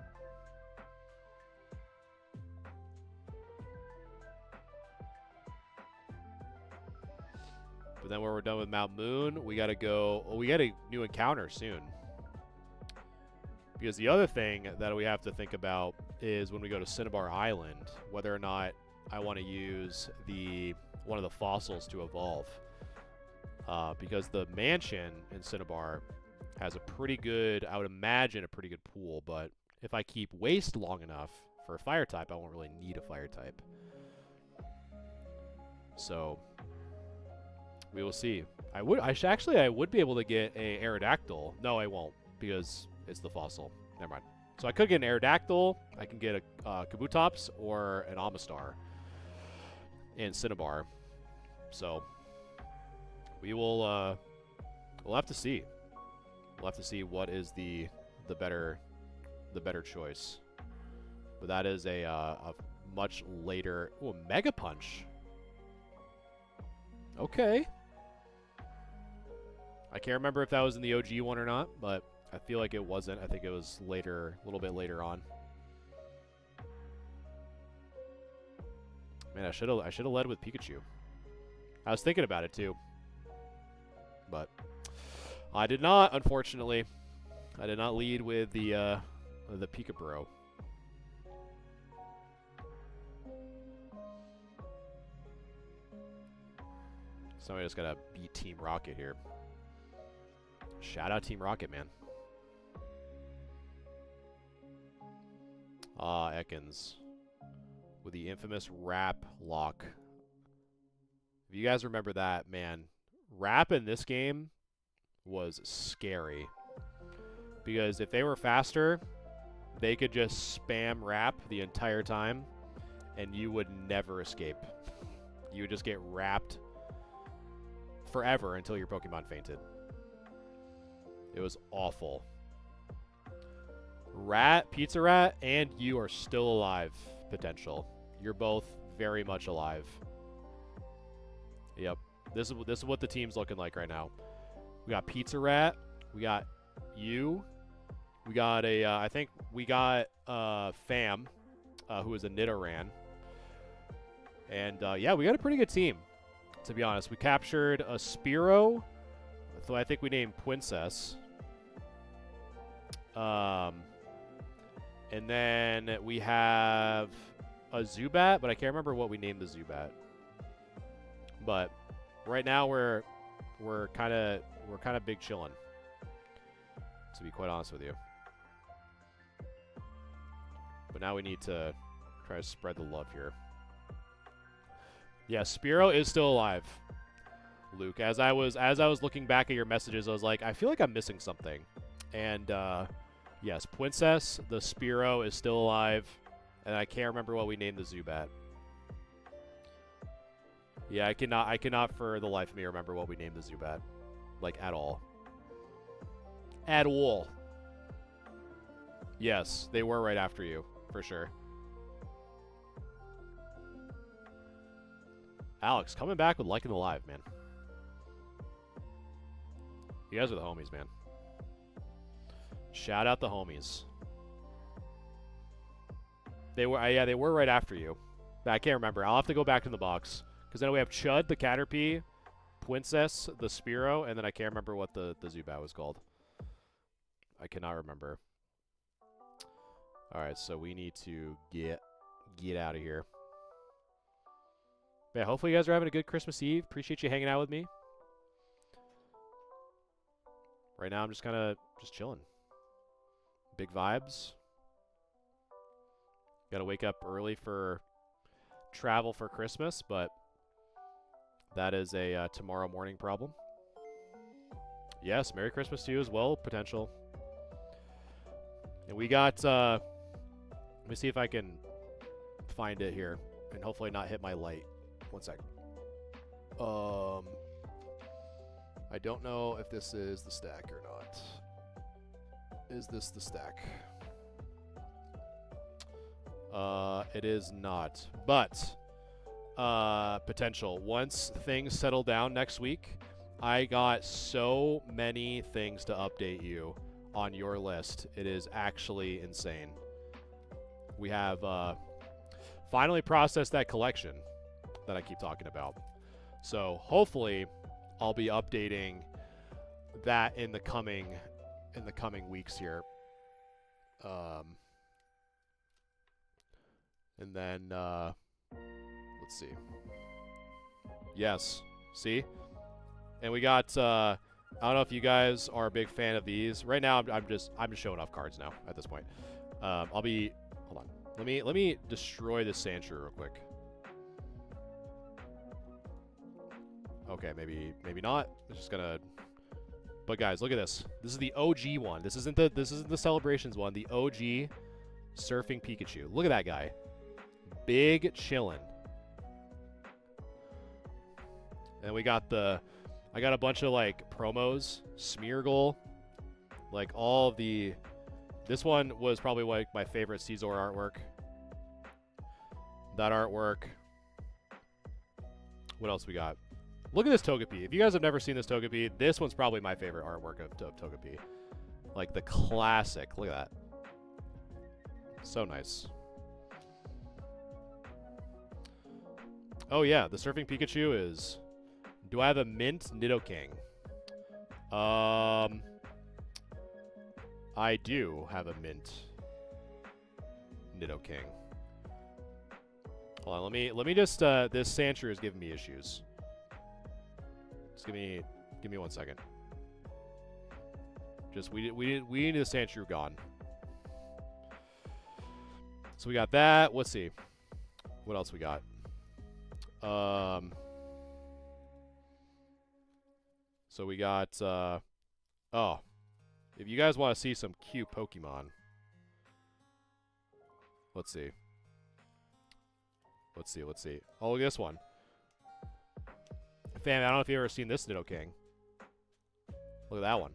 But then when we're done with Mount Moon, we gotta go. Oh, we got a new encounter soon. Because the other thing that we have to think about is when we go to Cinnabar Island, whether or not I want to use one of the fossils to evolve. Because the mansion in Cinnabar has a pretty good, I would imagine, a pretty good pool, but if I keep waste long enough for a fire type, I won't really need a fire type. So we will see. I would be able to get a Aerodactyl. No, I won't, because it's the fossil. Never mind. So I could get an Aerodactyl, I can get a Kabutops, or an Amistar in Cinnabar. So we'll have to see. We'll have to see what is the better choice. But that is a much later. Oh, Mega Punch. Okay. I can't remember if that was in the OG one or not, but I feel like it wasn't. I think it was later, a little bit later on. Man, I should have led with Pikachu. I was thinking about it too, but I did not. Unfortunately, I did not lead with the Pikabro. Somebody just gotta beat Team Rocket here. Shout out Team Rocket, man. Ah, Ekans. With the infamous Wrap lock. If you guys remember that, man, Wrap in this game was scary. Because if they were faster, they could just spam wrap the entire time, and you would never escape. You would just get wrapped forever until your Pokemon fainted. It was awful. Rat, Pizza Rat, and you are still alive, potential. You're both very much alive. Yep. This is what the team's looking like right now. We got Pizza Rat. We got you. We got a, I think we got Fam, who is a Nidoran. And yeah, we got a pretty good team, to be honest. We captured a Spearow, so I think we named Princess. And then we have a Zubat, but I can't remember what we named the Zubat. But right now we're kind of big chillin', to be quite honest with you. But now we need to try to spread the love here. Yeah, Spearow is still alive, Luke. As I was looking back at your messages, I was like, I feel like I'm missing something. And yes, Princess, the Spearow is still alive, and I can't remember what we named the Zubat. Yeah, I cannot for the life of me remember what we named the Zubat, like at all. At all. Yes, they were right after you, for sure. Alex, coming back with Liking the Live, man. You guys are the homies, man. Shout out the homies. They were, yeah, they were right after you. I can't remember. I'll have to go back to the box. Because then we have Chud, the Caterpie, Princess, the Spearow, and then I can't remember what the Zubat was called. I cannot remember. Alright, so we need to get out of here. Yeah, hopefully you guys are having a good Christmas Eve. Appreciate you hanging out with me. Right now I'm just kind of just chilling. Big vibes. Gotta wake up early for travel for Christmas, but that is a tomorrow morning problem. Yes, Merry Christmas to you as well, potential. And we got, let me see if I can find it here and hopefully not hit my light. One sec. I don't know if this is the stack or not. Is this the stack? It is not. But potential. Once things settle down next week, I got so many things to update you on your list. It is actually insane. We have finally processed that collection that I keep talking about. So hopefully I'll be updating that in the coming weeks here. And then let's see. Yes, see? And we got I don't know if you guys are a big fan of these. Right now I'm just showing off cards now at this point. I'll be hold on. Let me destroy this Sandshrew real quick. Okay, maybe not. It's just gonna. But guys, look at this. This is the OG one. This isn't the Celebrations one. The OG Surfing Pikachu. Look at that guy. Big chillin'. And we got I got a bunch of like promos, Smeargle, like all of the. This one was probably like my favorite Caesar artwork. That artwork. What else we got? Look at this Togepi. If you guys have never seen this Togepi, this one's probably my favorite artwork of Togepi. Like the classic. Look at that. So nice. Oh yeah, the Surfing Pikachu is... Do I have a mint Nidoking? I do have a mint Nidoking. Hold on, let me just this Sandshrew is giving me issues. Just give me 1 second. Just we need the Sandshrew gone. So we got that. Let's see. What else we got? So we got oh. If you guys want to see some cute Pokemon, Let's see. Let's see. Let's see. Oh, look at this one. Fam, I don't know if you've ever seen this Nidoking. Look at that one.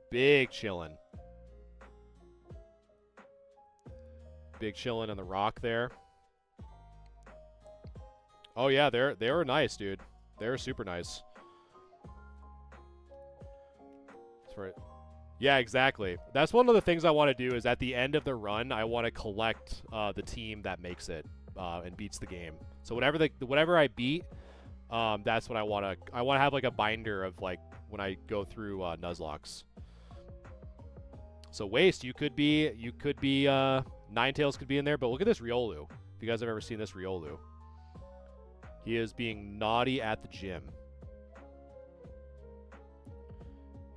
Big chillin'. Big chillin' on the rock there. Oh yeah, they were nice, dude. They were super nice. That's right. Yeah, exactly. That's one of the things I want to do is at the end of the run, I want to collect the team that makes it and beats the game. So whatever I beat, that's what I want to. I want to have like a binder of like when I go through Nuzlocks. So Waste, you could be Ninetales could be in there, but look at this Riolu. If you guys have ever seen this Riolu, he is being naughty at the gym.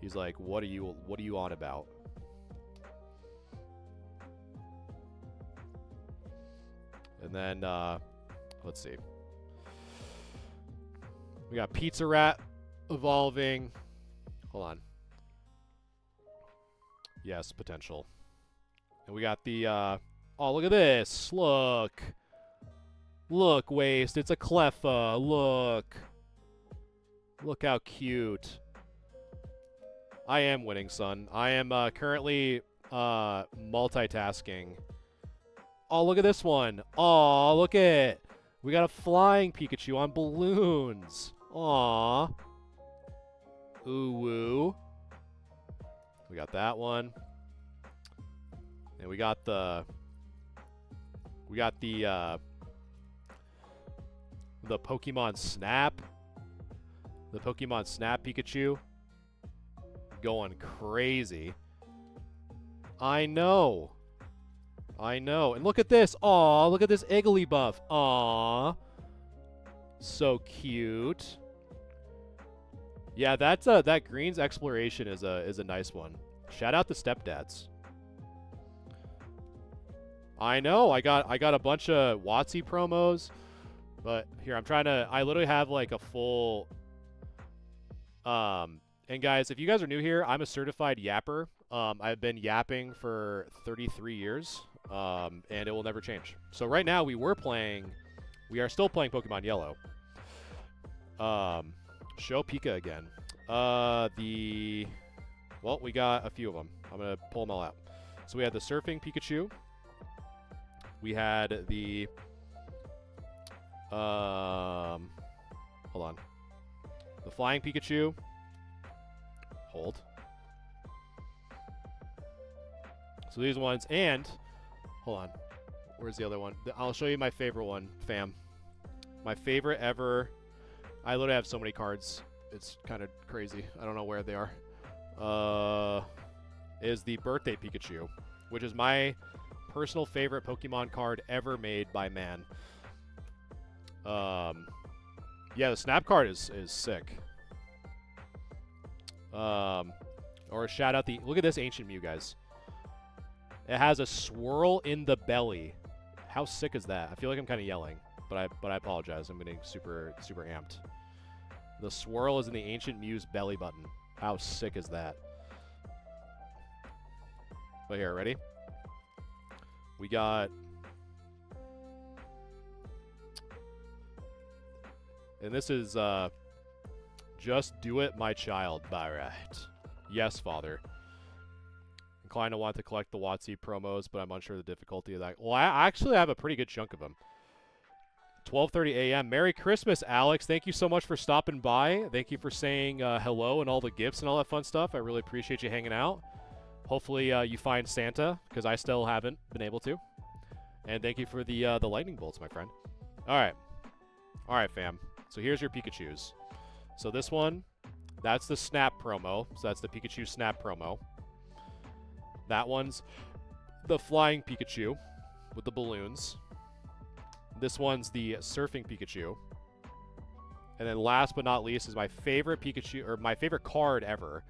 He's like, what are you on about? And then let's see. We got Pizza Rat evolving. Hold on. Yes, potential. And we got the oh, look at this. Look. Look, Waste. It's a Cleffa. Look. Look how cute. I am winning, son. I am currently multitasking. Oh, look at this one. Oh, look at it. We got a flying Pikachu on balloons. Aw. Ooh woo. We got that one. And we got the Pokemon Snap. The Pokemon Snap Pikachu. Going crazy. I know. I know. And look at this. Aw, look at this Igglybuff. Aw. So cute. Yeah, that's that Green's Exploration is a nice one. Shout out to Stepdads. I know. I got a bunch of WotC promos, but here I literally have like a full and guys, if you guys are new here, I'm a certified yapper. I've been yapping for 33 years, and it will never change. So right now we are still playing Pokemon Yellow. Show Pika again. Well, we got a few of them. I'm gonna pull them all out. So we had the Surfing Pikachu. We had the hold on. The Flying Pikachu. Hold. So these ones, and hold on. Where's the other one? I'll show you my favorite one, fam. My favorite ever. I literally have so many cards. It's kind of crazy. I don't know where they are. Is the Birthday Pikachu, which is my personal favorite Pokemon card ever made by man. Yeah, the Snap card is sick. Or shout out look at this Ancient Mew, guys. It has a swirl in the belly. How sick is that? I feel like I'm kind of yelling, but I apologize. I'm getting super amped. The swirl is in the Ancient Mew's belly button. How sick is that? But here, ready? We got, and this is Just Do It, My Child. By right. Yes, Father. Inclined to want to collect the WotC promos, but I'm unsure of the difficulty of that. Well, I actually have a pretty good chunk of them. 12:30 a.m. Merry Christmas, Alex. Thank you so much for stopping by. Thank you for saying hello and all the gifts and all that fun stuff. I really appreciate you hanging out. Hopefully you find Santa, because I still haven't been able to. And thank you for the lightning bolts, my friend. All right, fam. So here's your Pikachus. So this one, that's the Snap promo. So that's the Pikachu Snap promo. That one's the Flying Pikachu with the balloons. This one's the Surfing Pikachu. And then last but not least is my favorite Pikachu, or my favorite card ever,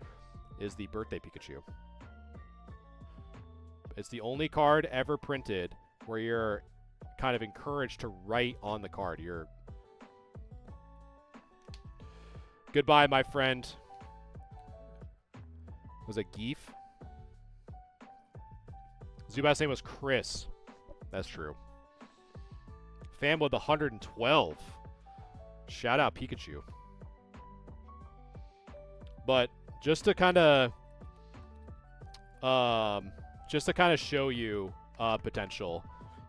is the Birthday Pikachu. It's the only card ever printed where you're kind of encouraged to write on the card. Goodbye, my friend. Was it Geef? Zubat's name was Chris. That's true. Fam with 112. Shout out Pikachu. But just to kind of show you potential,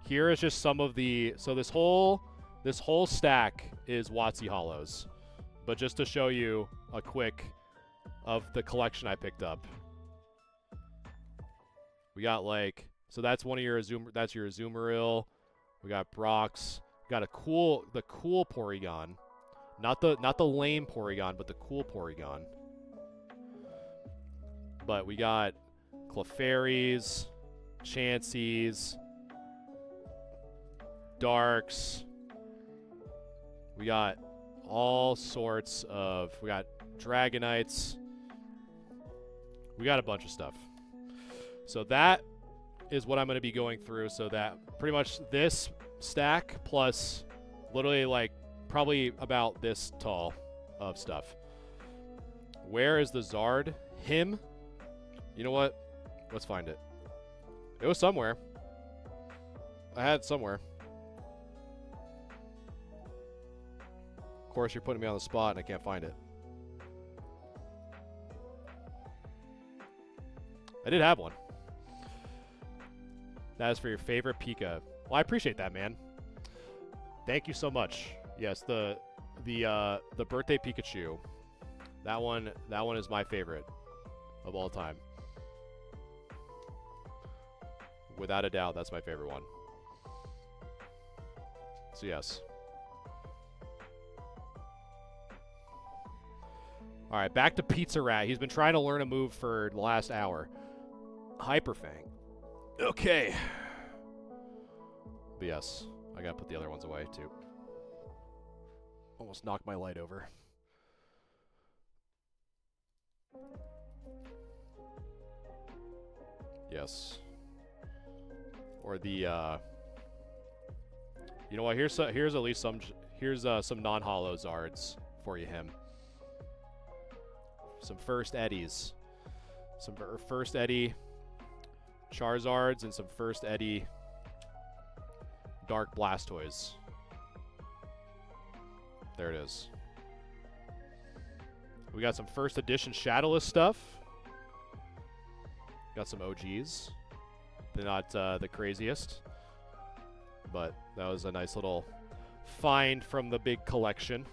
here is just some of the, so this whole stack is WotC Hollows. But just to show you a quick of the collection I picked up. We got like, so that's one of your that's your Azumarill. We got Brox. We got the cool Porygon. Not the lame Porygon, but the cool Porygon. But we got Clefairies, Chanseys, Darks. We got all sorts of, we got Dragonites. We got a bunch of stuff. So that is what I'm going to be going through. So that pretty much this stack plus literally like probably about this tall of stuff. Where is the Zard? Him? You know what? Let's find it. It was somewhere. I had it somewhere. Of course, you're putting me on the spot and I can't find it. I did have one. That is for your favorite Pika. Well, I appreciate that, man. Thank you so much. Yes, the birthday Pikachu. That one is my favorite of all time. Without a doubt, that's my favorite one. So yes. All right, back to Pizza Rat. He's been trying to learn a move for the last hour. Hyper Fang. Okay. But yes, I gotta put the other ones away too. Almost knocked my light over. Yes. Or the you know what, here's at least some non-hollow Zards for you, him. Some first Eddies. Some first Eddie Charizards and some first Eddie Dark Blastoise. There it is. We got some first edition Shadowless stuff. Got some OGs. They're not the craziest, but that was a nice little find from the big collection.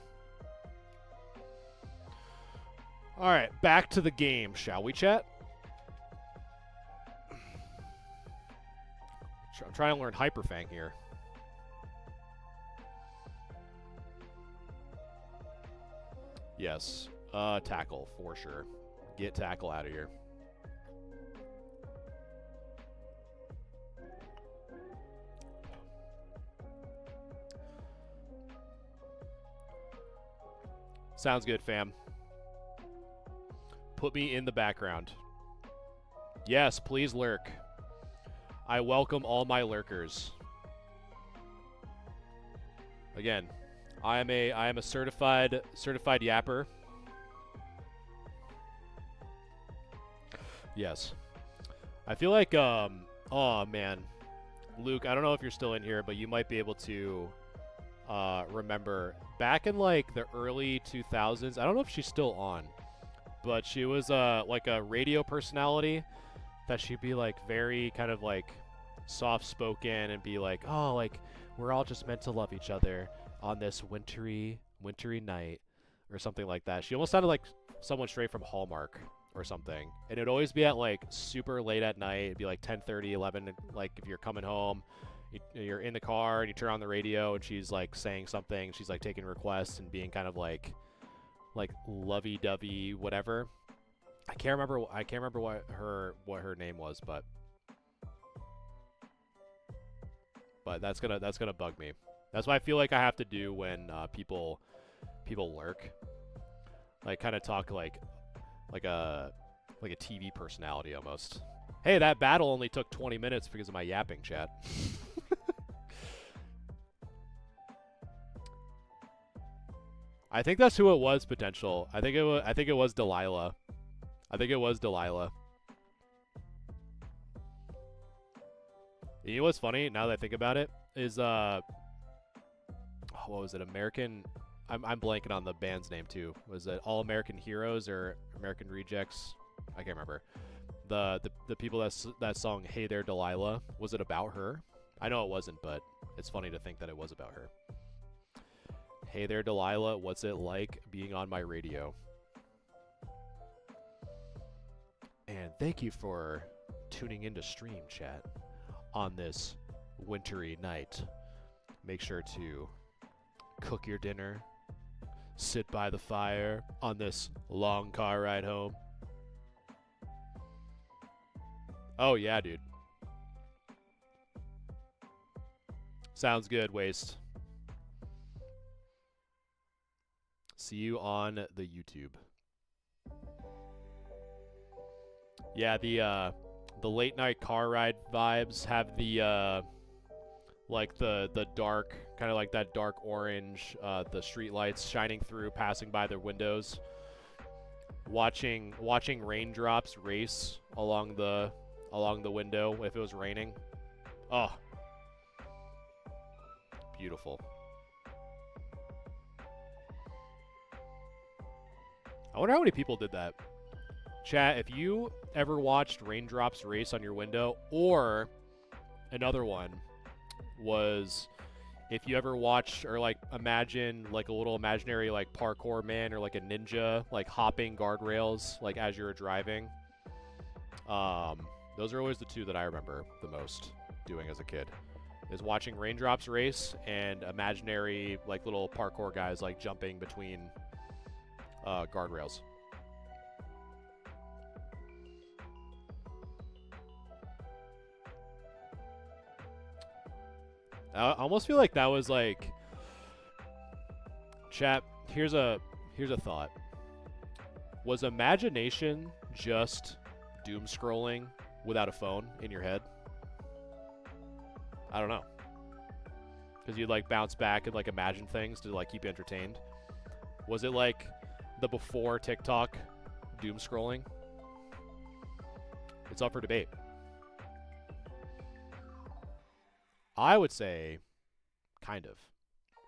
All right, back to the game, shall we, chat? I'm trying to learn Hyper Fang here. Yes, Tackle for sure. Get Tackle out of here. Sounds good, fam. Put me in the background. Yes, please lurk. I welcome all my lurkers. Again, I am a certified yapper. Yes. I feel like oh man. Luke, I don't know if you're still in here, but you might be able to remember back in like the early 2000s. I don't know if she's still on, but she was like a radio personality that she'd be like very kind of like soft-spoken and be like, oh, like we're all just meant to love each other on this wintry night or something like that. She almost sounded like someone straight from Hallmark or something. And it'd always be at like super late at night. It'd be like 10:30, 11, like if you're coming home, you're in the car and you turn on the radio and she's like saying something. She's like taking requests and being kind of like lovey-dovey, whatever. I can't remember what her name was, but that's gonna bug me. That's what I feel like I have to do when people lurk, like kind of talk like a TV personality almost. Hey, that battle only took 20 minutes because of my yapping, chat. I think that's who it was, potential. I think it was Delilah. You know what's funny now that I think about it is what was it? American. I'm blanking on the band's name too. Was it All American Heroes or American Rejects? I can't remember. The people that song Hey There Delilah, was it about her? I know it wasn't, but it's funny to think that it was about her. Hey there Delilah, what's it like being on my radio? And thank you for tuning into Stream Chat on this wintry night. Make sure to cook your dinner, sit by the fire on this long car ride home. Oh yeah, dude. Sounds good, Waste. See you on the YouTube. Yeah, the late night car ride vibes have the like the dark, kind of like that dark orange, the street lights shining through, passing by their windows. Watching raindrops race along the window if it was raining. Oh, beautiful. I wonder how many people did that. Chat, if you ever watched raindrops race on your window, or another one was if you ever watched or like imagine like a little imaginary like parkour man or like a ninja like hopping guardrails like as you're driving. Those are always the two that I remember the most doing as a kid, is watching raindrops race and imaginary like little parkour guys like jumping between guardrails. I almost feel like that was like, chat, here's a thought. Was imagination just doom scrolling without a phone in your head? I don't know. Because you'd like bounce back and like imagine things to like keep you entertained. Was it like the before TikTok doom scrolling? It's up for debate. I would say kind of.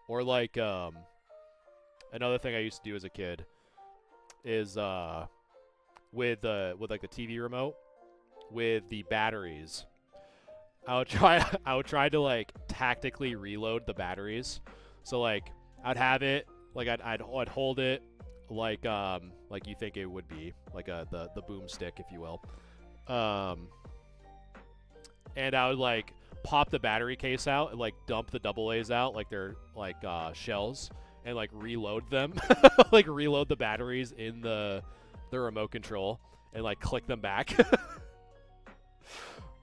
Or like another thing I used to do as a kid is with like the TV remote with the batteries. I would try to like tactically reload the batteries. So like I'd have it like I'd hold it like you think it would be like the boomstick, if you will. And I would like pop the battery case out and like dump the AA's out like they're like shells and like reload them. Like reload the batteries in the remote control and like click them back.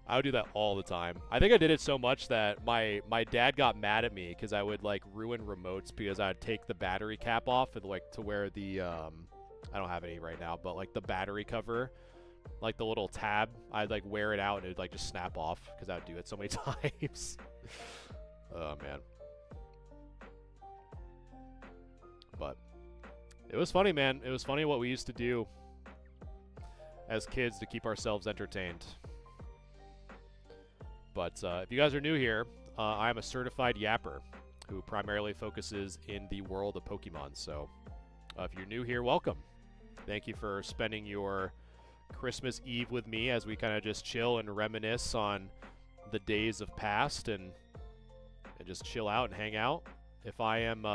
I would do that all the time. I think I did it so much that my dad got mad at me because I would like ruin remotes because I'd take the battery cap off and like to where the I don't have any right now, but like the battery cover, like the little tab, I'd like wear it out and it'd like just snap off because I would do it so many times. Oh man. But it was funny, man. It was funny what we used to do as kids to keep ourselves entertained. But if you guys are new here, I'm a certified yapper who primarily focuses in the world of Pokemon. So if you're new here, welcome. Thank you for spending your Christmas Eve with me as we kind of just chill and reminisce on the days of past and just chill out and hang out. If I am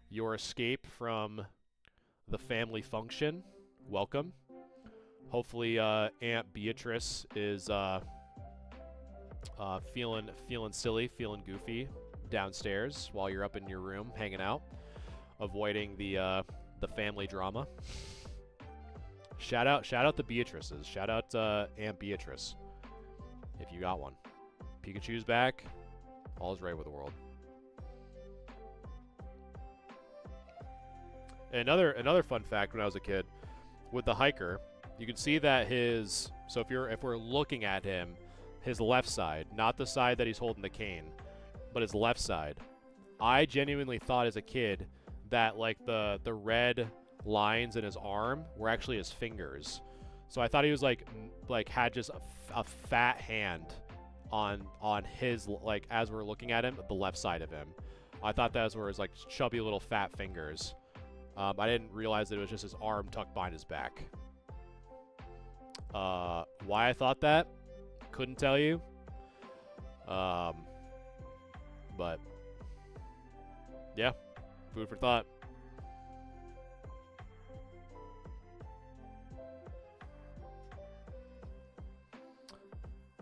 your escape from the family function, welcome. Hopefully Aunt Beatrice is feeling silly, feeling goofy downstairs while you're up in your room hanging out, avoiding the family drama. Shout out the Beatrices. Shout out Aunt Beatrice if you got one. Pikachu's back. All's right with the world. Another fun fact when I was a kid, with the hiker, you can see that if we're looking at him, his left side, not the side that he's holding the cane, but his left side, I genuinely thought as a kid that like the red lines in his arm were actually his fingers. So I thought he was like had just a fat hand on his, like, as we're looking at him, the left side of him. I thought that was where his, like, chubby little fat fingers. I didn't realize that it was just his arm tucked behind his back. Why I thought that, couldn't tell you. But yeah, food for thought.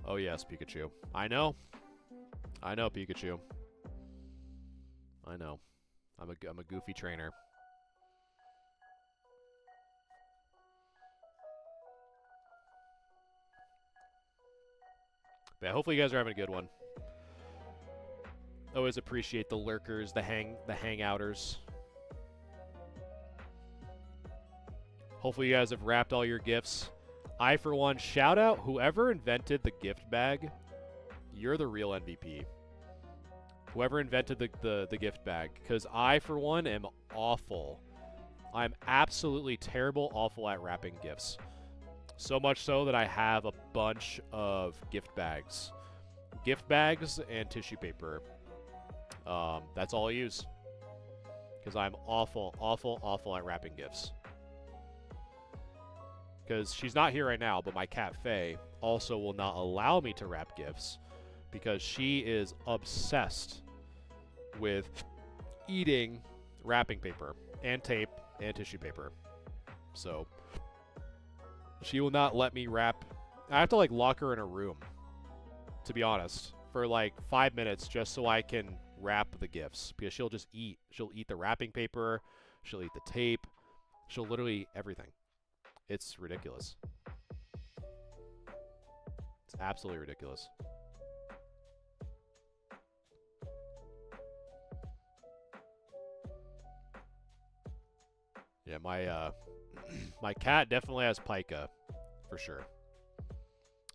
Oh yes, Pikachu. I know, Pikachu. I know. I'm a goofy trainer. But yeah, hopefully you guys are having a good one. Always appreciate the lurkers, the hangouters. Hopefully you guys have wrapped all your gifts. I, for one, shout out whoever invented the gift bag. You're the real MVP. Whoever invented the gift bag. Because I, for one, am awful. I'm absolutely terrible, awful at wrapping gifts. So much so that I have a bunch of gift bags. Gift bags and tissue paper. That's all I use. Because I'm awful, awful, awful at wrapping gifts. Because she's not here right now, but my cat Faye also will not allow me to wrap gifts because she is obsessed with eating wrapping paper and tape and tissue paper. So she will not let me wrap. I have to, like, lock her in a room, to be honest, for like 5 minutes just so I can wrap the gifts, because she'll just eat. She'll eat the wrapping paper, she'll eat the tape, she'll literally eat everything. It's ridiculous. It's absolutely ridiculous. Yeah, my my cat definitely has pica, for sure.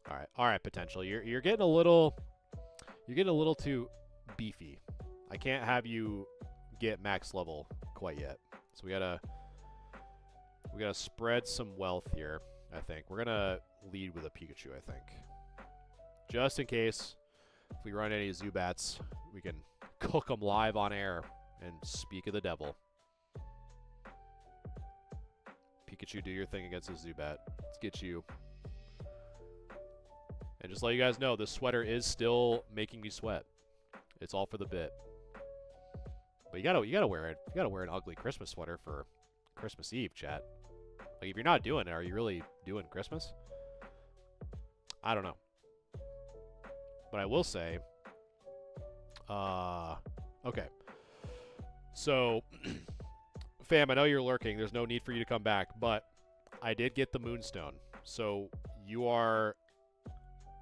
All right, potential. You're getting a little too beefy. I can't have you get max level quite yet. So we gotta spread some wealth here, I think. We're gonna lead with a Pikachu, I think. Just in case if we run any Zubats, we can cook them live on air and speak of the devil. Pikachu, do your thing against a Zubat. Let's get you. And just let you guys know, this sweater is still making me sweat. It's all for the bit. But you gotta wear it. You gotta wear an ugly Christmas sweater for Christmas Eve, chat. Like, if you're not doing it, are you really doing Christmas? I don't know. But I will say, okay. So, fam, I know you're lurking. There's no need for you to come back, but I did get the Moonstone. So you are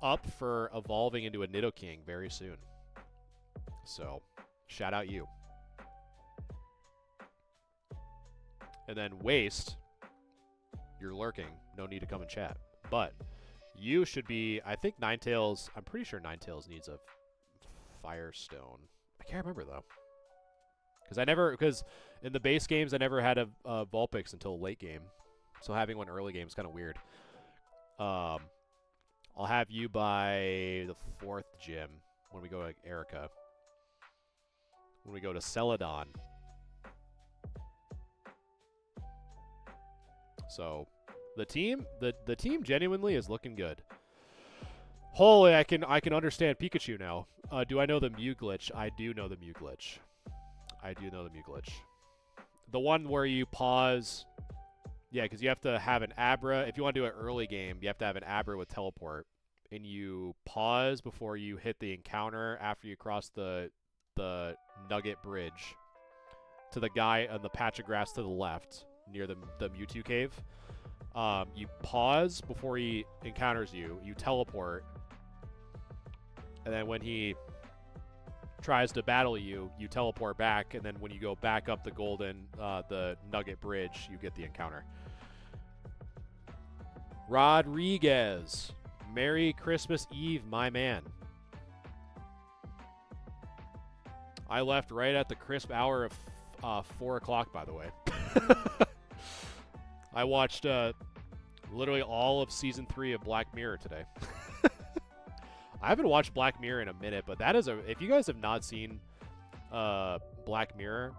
up for evolving into a Nidoking very soon. So, shout out you. And then Waste, you're lurking. No need to come and chat. But you should be, I think Ninetales, I'm pretty sure Ninetales needs a Firestone. I can't remember, though. Because in the base games, I never had a Vulpix until late game. So having one early game is kind of weird. I'll have you by the 4th gym when we go to Erica. When we go to Celadon. So the team genuinely is looking good. Holy, I can understand Pikachu now. Do I know the Mew glitch? I do know the Mew glitch. The one where you pause. Yeah, because you have to have an Abra. If you want to do it early game, you have to have an Abra with teleport. And you pause before you hit the encounter after you cross the Nugget Bridge to the guy on the patch of grass to the left near the Mewtwo cave. You pause before he encounters you. You teleport. And then when he tries to battle you, you teleport back. And then when you go back up the Nugget Bridge, you get the encounter. Rodriguez. Merry Christmas Eve, my man. I left right at the crisp hour of 4 o'clock, by the way. I watched literally all of Season 3 of Black Mirror today. I haven't watched Black Mirror in a minute, but that is a... If you guys have not seen Black Mirror,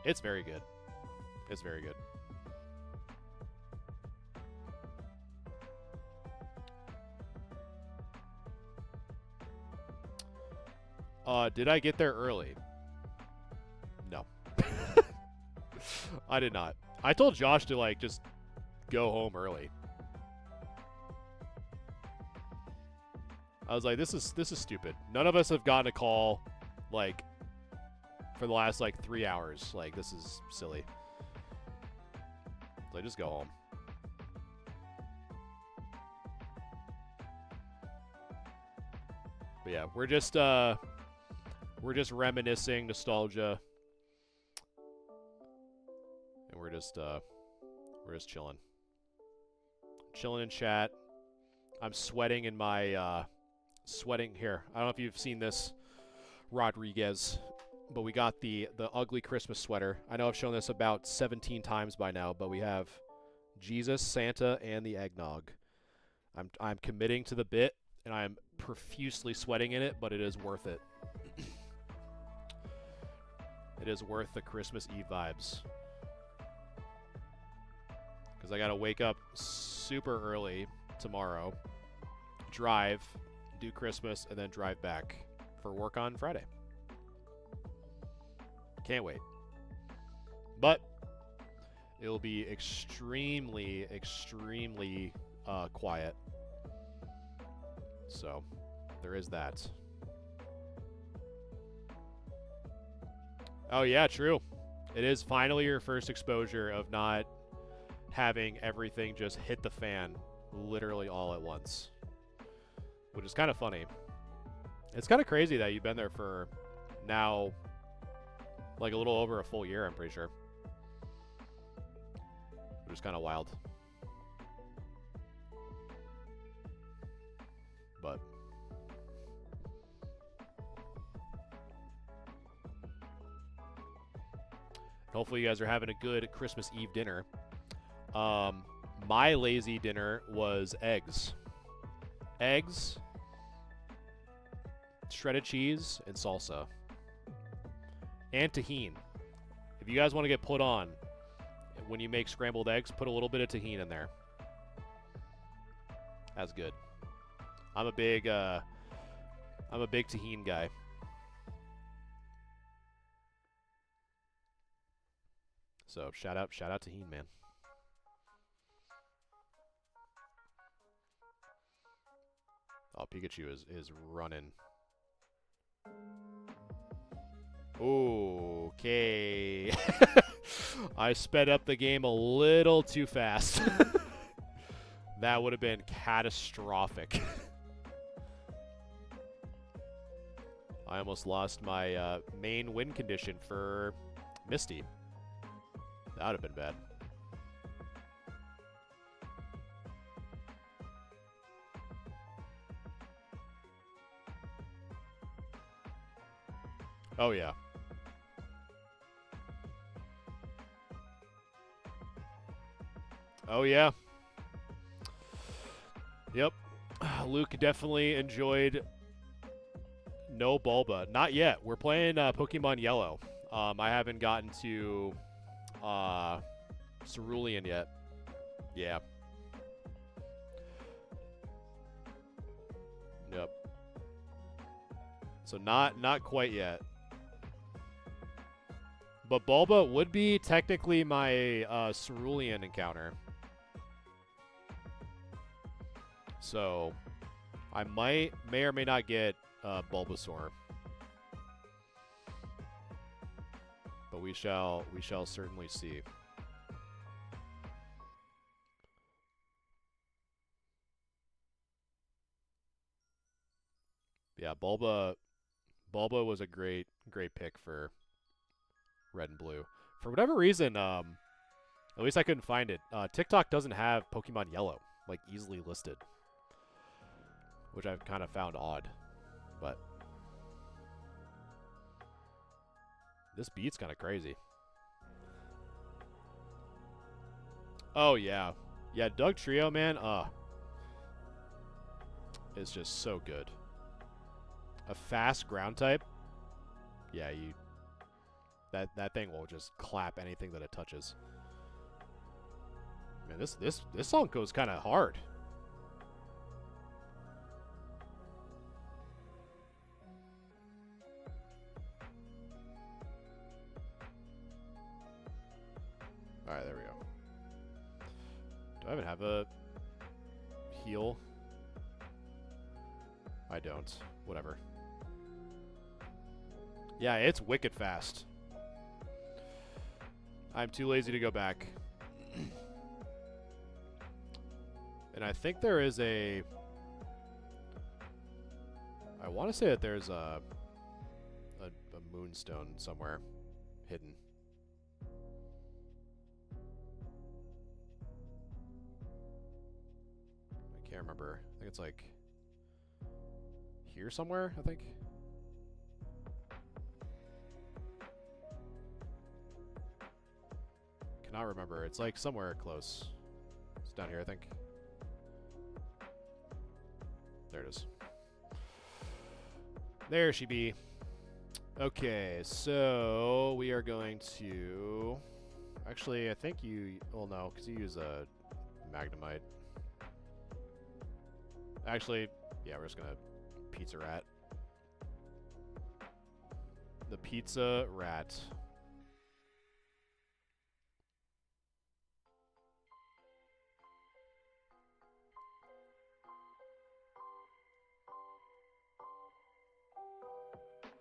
it's very good. It's very good. Did I get there early? No. I did not. I told Josh to, like, just go home early. I was like, this is stupid. None of us have gotten a call, like, for the last, like, 3 hours. Like, this is silly. So I just go home. But yeah, we're just reminiscing, nostalgia. And we're just chilling. Chilling in chat. I'm sweating in my, sweating here. I don't know if you've seen this, Rodriguez, but we got the ugly Christmas sweater. I know I've shown this about 17 times by now, but we have Jesus, Santa, and the eggnog. I'm committing to the bit, and I'm profusely sweating in it, but it is worth it. It is worth the Christmas Eve vibes. Because I gotta wake up super early tomorrow, drive, do Christmas, and then drive back for work on Friday. Can't wait. But it'll be extremely, extremely quiet. So there is that. Oh yeah, true. It is finally your first exposure of not having everything just hit the fan literally all at once. Which is kind of funny. It's kind of crazy that you've been there for now like a little over a full year, I'm pretty sure. Which is kind of wild. But hopefully you guys are having a good Christmas Eve dinner. My lazy dinner was eggs. Eggs, shredded cheese, and salsa. And tahini. If you guys want to get put on, when you make scrambled eggs, put a little bit of tahini in there. That's good. I'm a big tahini guy. So shout out tahini, man. Oh, Pikachu is running. Okay. I sped up the game a little too fast. That would have been catastrophic. I almost lost my main win condition for Misty. That would have been bad. Oh, yeah. Oh, yeah. Yep. Luke definitely enjoyed no Bulba. Not yet. We're playing Pokemon Yellow. I haven't gotten to Cerulean yet. Yeah. Yep. So not quite yet. But Bulba would be technically my Cerulean encounter. So I may or may not get Bulbasaur. But we shall certainly see. Yeah, Bulba was a great pick for Red and Blue. For whatever reason, at least I couldn't find it. TikTok doesn't have Pokemon Yellow like easily listed, which I've kind of found odd. But this beat's kind of crazy. Oh yeah, yeah. Doug Trio, man. is just so good. A fast ground type, yeah, that thing will just clap anything that it touches. Man, this song goes kind of hard. All right, there we go. Do I even have a heal? I don't. Whatever. Yeah, it's wicked fast. I'm too lazy to go back. And I think there is a... I want to say that there's a moonstone somewhere hidden. I can't remember. I think it's like here somewhere, I think. Cannot remember. It's like somewhere close. It's down here, I think. There it is. There she be. Okay, so we are going to... Actually, I think you... Well, no, because you use a Magnemite. Actually, yeah, we're just going to Pizza Rat. The Pizza Rat.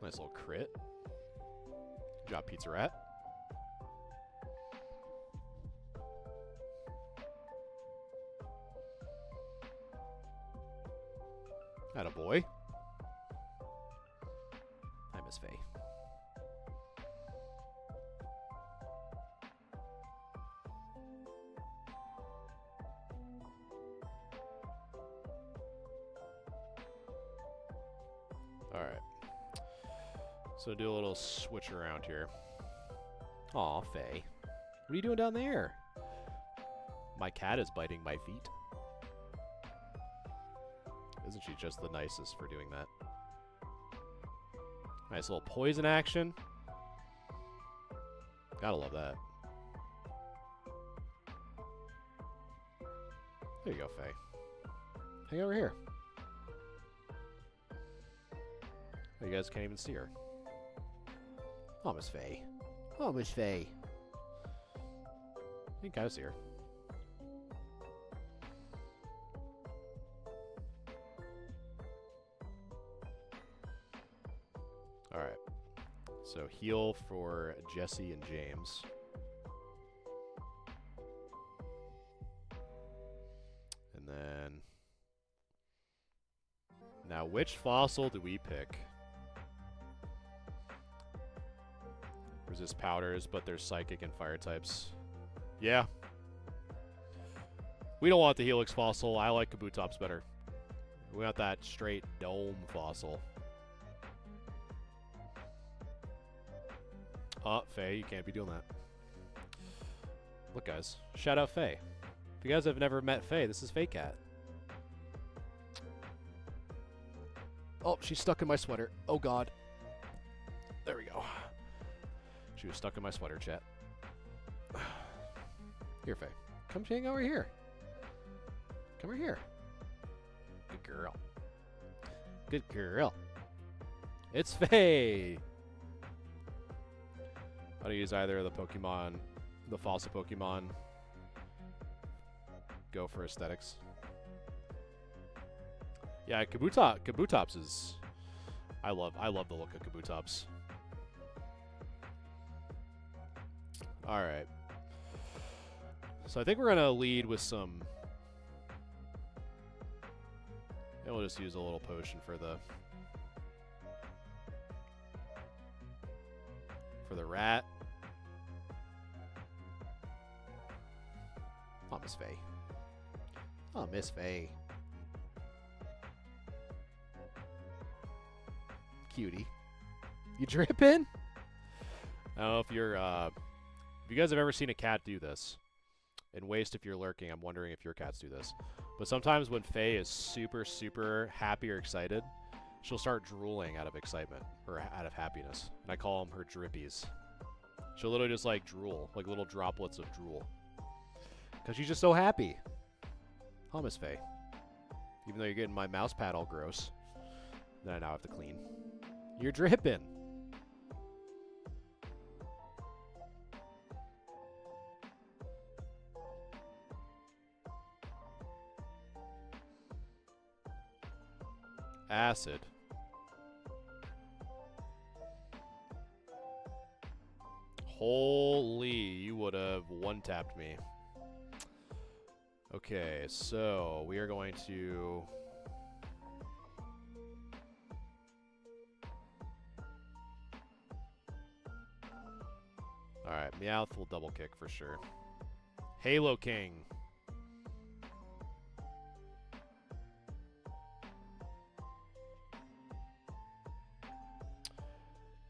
Nice little crit. Good job, Pizza Rat. Attaboy. I miss Faye. Alright. So do a little switch around here. Aw, Faye. What are you doing down there? My cat is biting my feet. Isn't she just the nicest for doing that? Nice little poison action. Gotta love that. There you go, Faye. Hang over here. Oh, you guys can't even see her. Oh, Miss Faye. Oh, Miss Faye. You can kind of see her. Alright. So heal for Jesse and James. And then... Now, which fossil do we pick? Resist powders, but they're psychic and fire types. Yeah. We don't want the Helix fossil. I like Kabutops better. We want that straight dome fossil. Oh, Faye, you can't be doing that. Look, guys. Shout out Faye. If you guys have never met Faye, this is Faye Cat. Oh, she's stuck in my sweater. Oh, God. There we go. She was stuck in my sweater, chat. Here, Faye. Come hang over here. Come over here. Good girl. Good girl. It's Faye. I don't use either of the Pokemon, the fossil Pokemon. Go for aesthetics. Yeah, Kabutops is... I love the look of Kabutops. Alright. So I think we're going to lead with some... And we'll just use a little potion for the... rat. Oh, Miss Faye. Oh, Miss Faye. Cutie. You dripping? I don't know if you're, if you guys have ever seen a cat do this. And Waste, if you're lurking, I'm wondering if your cats do this. But sometimes when Faye is super, super happy or excited, she'll start drooling out of excitement or out of happiness. And I call them her drippies. She'll literally just like drool, like little droplets of drool. Because she's just so happy. Huh, Miss Faye? Even though you're getting my mouse pad all gross, that I now have to clean. You're dripping. Acid. Holy, you would have one-tapped me. Okay, so we are going to... Alright, Meowth will double kick for sure. Halo King.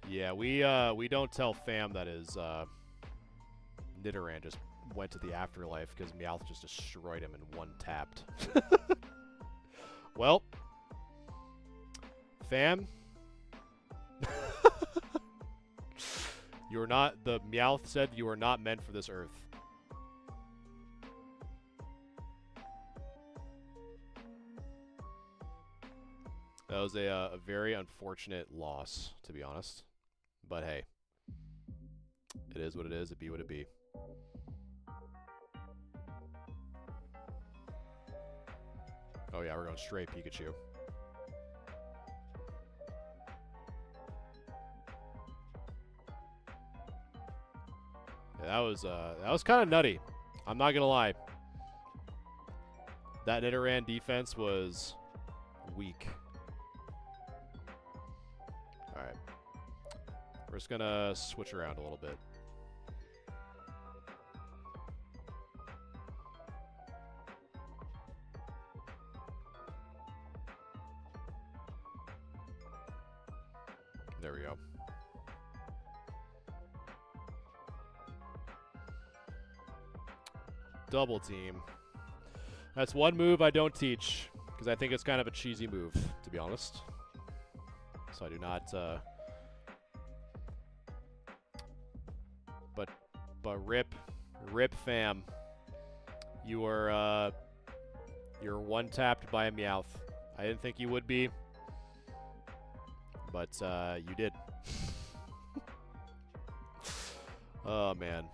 Yeah, we don't tell fam that his Nidoran just went to the afterlife because Meowth just destroyed him in one tapped. Well, fam, you are not. The Meowth said you are not meant for this earth. That was a very unfortunate loss, to be honest. But hey, it is what it is. It be what it be. Oh yeah, we're going straight Pikachu. Yeah, that was kind of nutty. I'm not gonna lie. That Nidoran defense was weak. All right, we're just gonna switch around a little bit. There we go. Double team. That's one move I don't teach, because I think it's kind of a cheesy move, to be honest. So I do not, but rip fam. You are, you're one-tapped by a Meowth. I didn't think you would be, but, you did. Oh, man.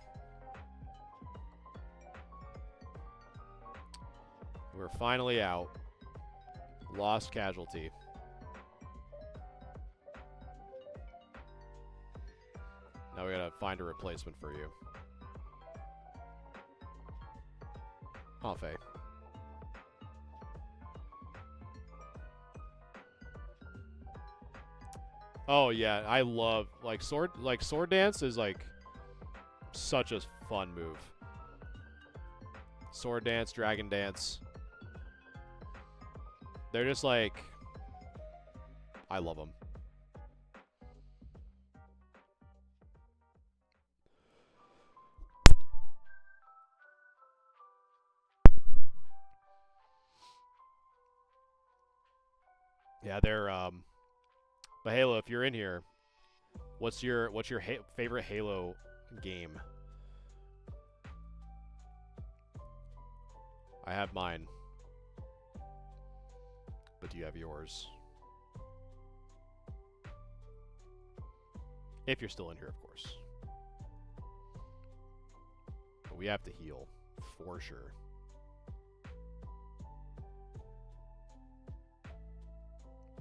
We're finally out. Lost casualty. Now we gotta find a replacement for you. Oh, Faye. Oh yeah, I love sword dance is like such a fun move. Sword dance, dragon dance. They're just like, I love them. Yeah, they're but Halo, if you're in here, what's your favorite Halo game? I have mine. But do you have yours? If you're still in here, of course. But we have to heal, for sure.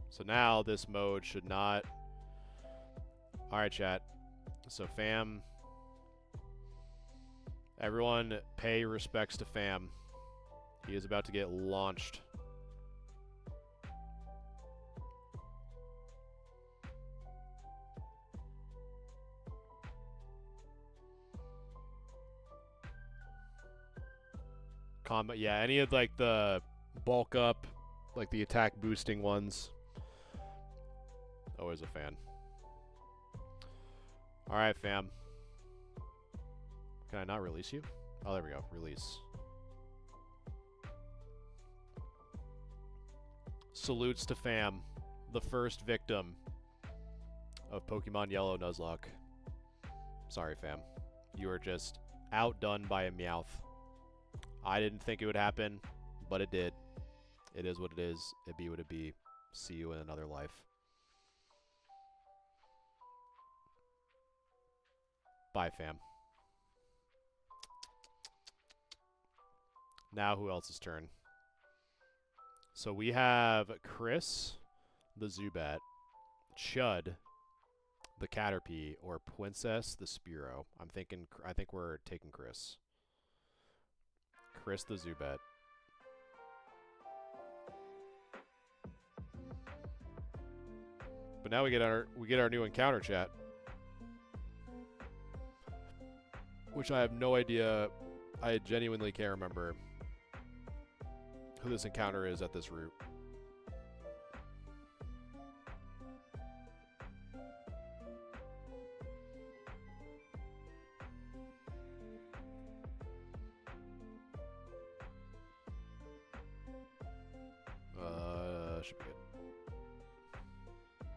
So now this mode should not... Alright, chat. So fam... Everyone pay respects to fam. He is about to get launched. Combat, yeah, any of like the bulk up, like the attack boosting ones. Always a fan. Alright, fam. Can I not release you? Oh, there we go. Release. Salutes to Fam, the first victim of Pokemon Yellow Nuzlocke. Sorry, Fam. You were just outdone by a Meowth. I didn't think it would happen, but it did. It is what it is. It be what it be. See you in another life. Bye, Fam. Now who else's turn? So we have Chris, the Zubat, Chud, the Caterpie, or Princess, the Spearow. I think we're taking Chris. Chris, the Zubat. But now we get our new encounter, chat, which I have no idea. I genuinely can't remember who this encounter is at this route. Should be good.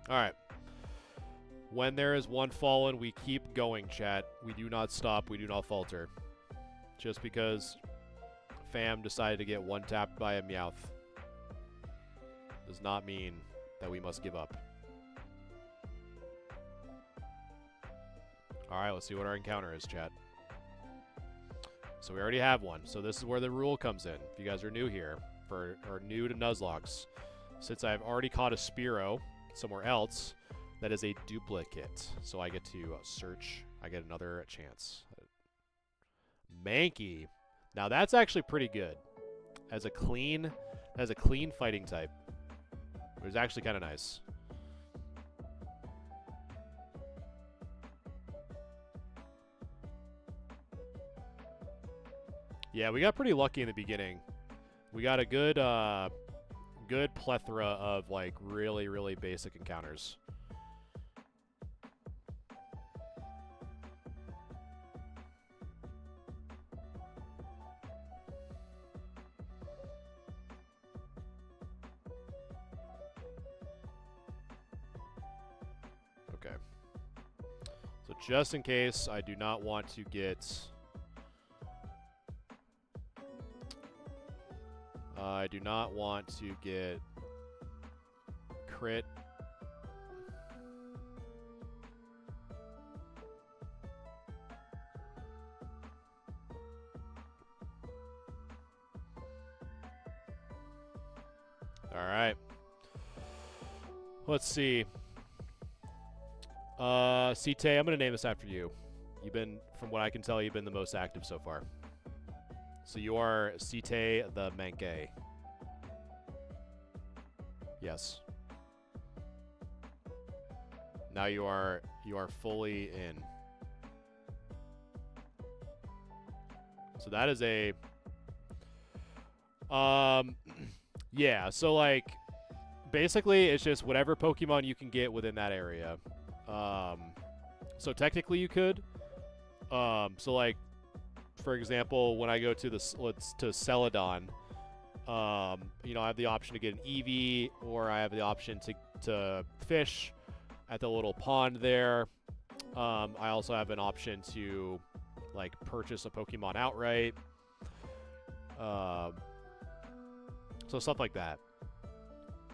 Alright. When there is one fallen, we keep going, chat. We do not stop. We do not falter. Just because Fam decided to get one-tapped by a Meowth does not mean that we must give up. Alright, let's see what our encounter is, chat. So we already have one. So this is where the rule comes in. If you guys are new here, or new to Nuzlocke, since I've already caught a Spearow somewhere else, that is a duplicate. So I get to search. I get another chance. Mankey. Now that's actually pretty good. As a clean fighting type. It was actually kind of nice. Yeah, we got pretty lucky in the beginning. We got a good good plethora of like really, really basic encounters. Okay. So just in case I do not want to get... I do not want to get crit. All right. Let's see. Cite, I'm going to name this after you. You've been, from what I can tell, you've been the most active so far. So you are Cite the Mankey. Yes. Now you are fully in. So that is a yeah, so like basically it's just whatever Pokemon you can get within that area. So technically you could so like for example, when I go to to Celadon, you know, I have the option to get an Eevee, or I have the option to fish at the little pond there. I also have an option to like purchase a Pokemon outright. So stuff like that.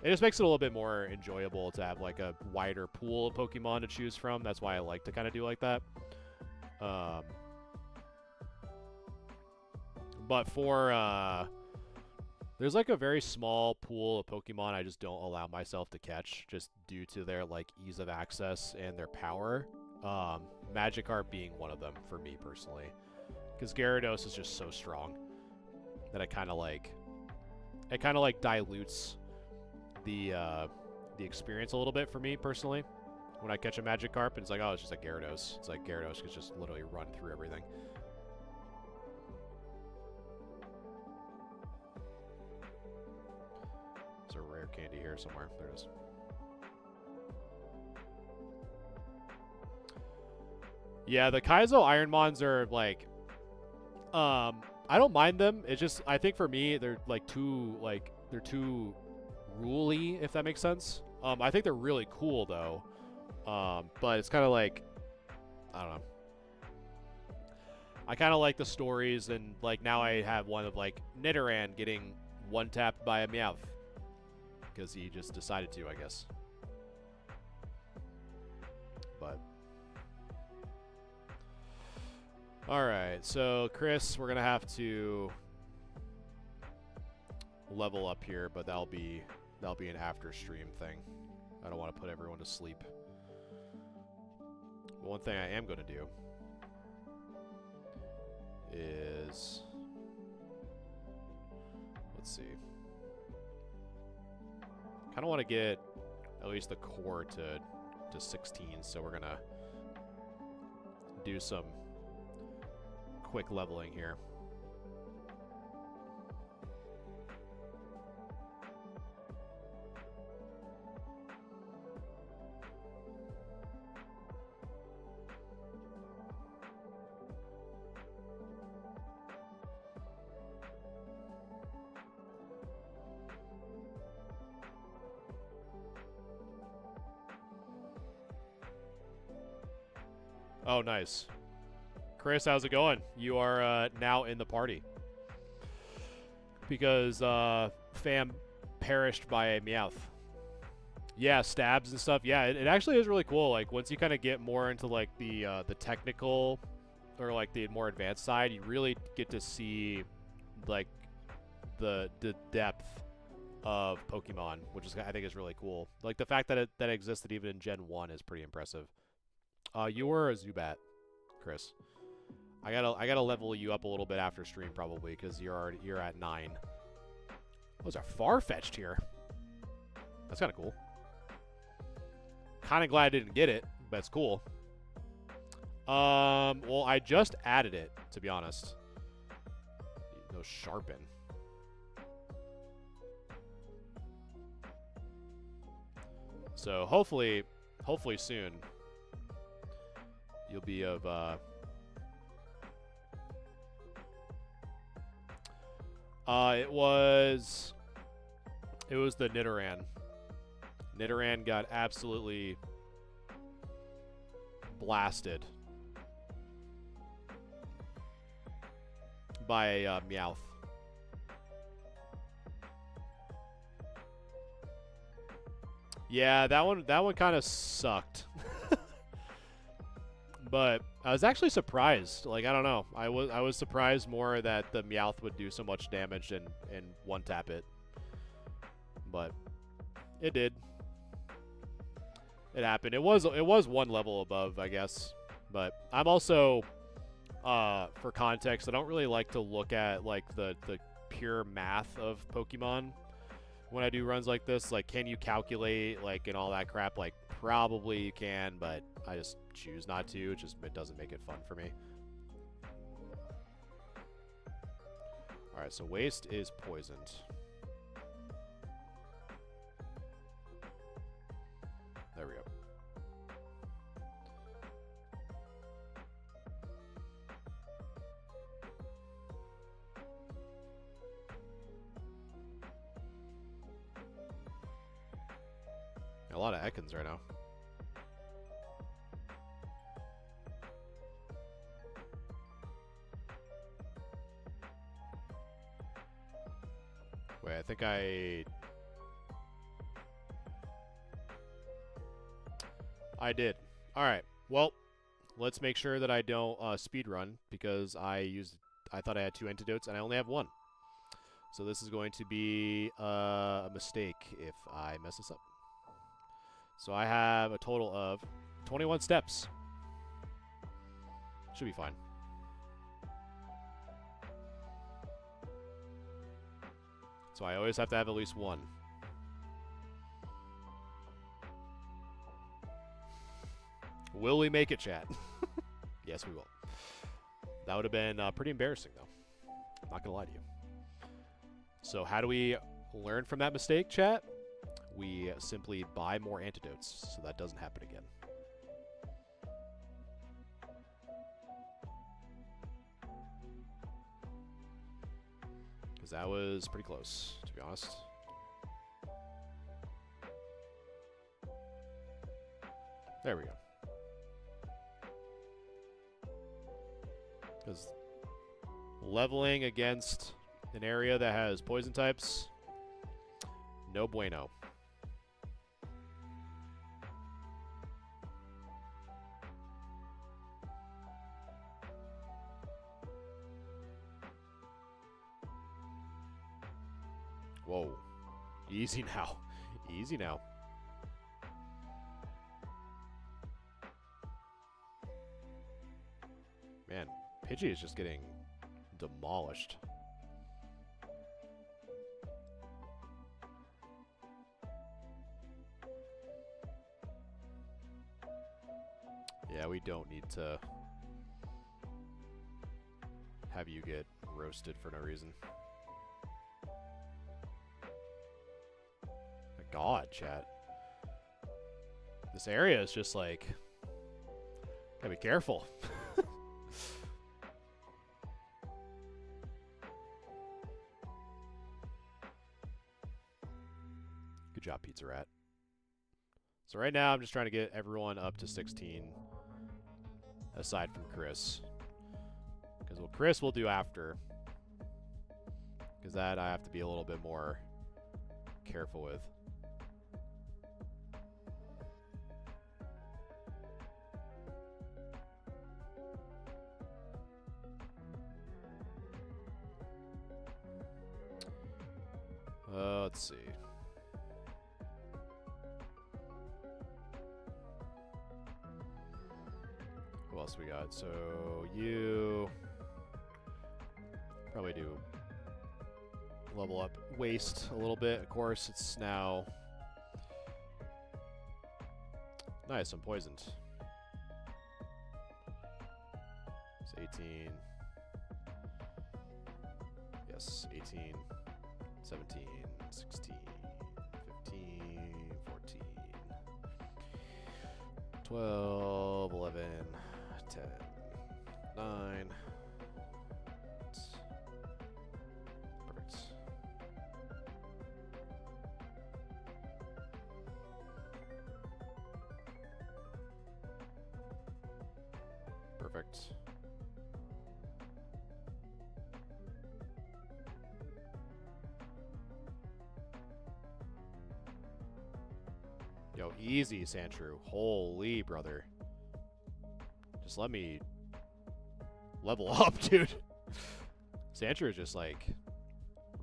It just makes it a little bit more enjoyable to have like a wider pool of Pokemon to choose from. That's why I like to kind of do like that. But for there's like a very small pool of Pokemon I just don't allow myself to catch, just due to their like ease of access and their power. Magikarp being one of them for me personally, because Gyarados is just so strong that it kind of like dilutes the experience a little bit for me personally. When I catch a Magikarp and it's like, oh, it's just a Gyarados. It's like Gyarados could just literally run through everything. There's a rare candy here somewhere. There it is. Yeah, the Kaizo Ironmons are like, I don't mind them. It's just, I think for me, they're like too ruly, if that makes sense. I think they're really cool though. But it's kind of like, I don't know. I kind of like the stories, and like now I have one of like Nidoran getting one tapped by a Meowth because he just decided to, I guess. But all right, so Chris, we're gonna have to level up here, but that'll be an after stream thing. I don't want to put everyone to sleep. But one thing I am gonna do is, let's see, kind of want to get at least the core to 16, so we're gonna do some quick leveling here. Oh, nice. Chris, how's it going? You are now in the party. Because fam perished by a Meowth. Yeah, stabs and stuff. Yeah, it actually is really cool. Like, once you kind of get more into, like, the technical or, like, the more advanced side, you really get to see, like, the depth of Pokemon, which is, I think, is really cool. Like, the fact that it existed even in Gen 1 is pretty impressive. You were a Zubat, Chris. I gotta level you up a little bit after stream probably because you're at 9. Those are far-fetched here. That's kind of cool. Kind of glad I didn't get it, but it's cool. Well, I just added it, to be honest. No sharpen. So hopefully soon you'll be of it was the Nidoran. Nidoran got absolutely blasted by a Meowth. Yeah, that one kind of sucked. But I was actually surprised. Like, I don't know. I was surprised more that the Meowth would do so much damage and one tap it. But it did. It happened. It was one level above, I guess. But I'm also for context, I don't really like to look at like the pure math of Pokemon when I do runs like this. Like, can you calculate like and all that crap? Like, probably you can, but I just choose not to. It doesn't make it fun for me. Alright, so waste is poisoned. There we go. A lot of Ekans right now. Wait, I think I did. Alright, well, let's make sure that I don't speed run because I thought I had 2 antidotes and I only have 1. So this is going to be a mistake if I mess this up. So I have a total of 21 steps. Should be fine. So I always have to have at least 1. Will we make it, chat? Yes, we will. That would have been pretty embarrassing, though. I'm not going to lie to you. So how do we learn from that mistake, chat? We simply buy more antidotes, so that doesn't happen again. Because that was pretty close, to be honest. There we go. Because leveling against an area that has poison types, no bueno. Whoa. Easy now. Easy now. Man, Pidgey is just getting demolished. Yeah, we don't need to have you get roasted for no reason. My God, chat. This area is just like, gotta be careful. Good job, Pizza Rat. So right now, I'm just trying to get everyone up to 16, aside from Chris. Because what Chris will do after, because that I have to be a little bit more careful with. Let's see. What else we got? So you probably do level up waste a little bit. Of course, it's now nice. I'm poisoned. It's 18. Yes, 18, 17, 16, 15, 14, 12, 11, 10, 9. Perfect. Perfect. Yo, easy, Sandshrew. Holy brother. Just let me level up, dude. Sandshrew is just like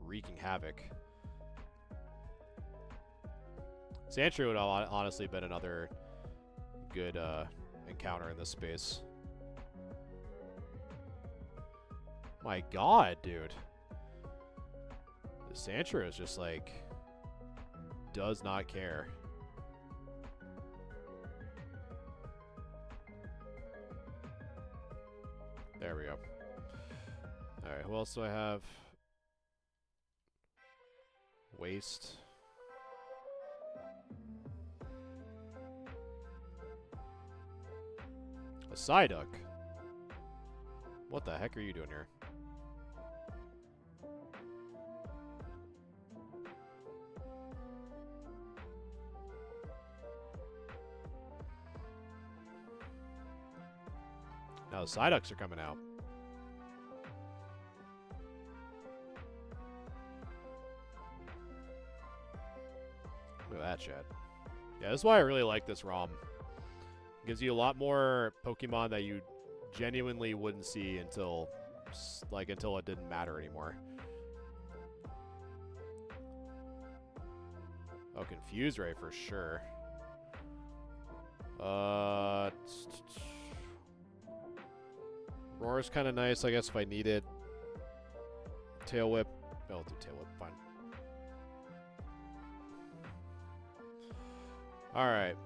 wreaking havoc. Sandshrew would honestly been another good encounter in this space. My God, dude. The Sandshrew is just like does not care. There we go. Alright, who else do I have? Waste. A Psyduck. What the heck are you doing here? Now the Psyducks are coming out. Look at that, chat. Yeah, this is why I really like this ROM. It gives you a lot more Pokemon that you genuinely wouldn't see until it didn't matter anymore. Oh, Confuse Ray for sure. Roar's kind of nice, I guess, if I need it. Tail Whip. Oh, I'll do Tail Whip. Fine. Alright.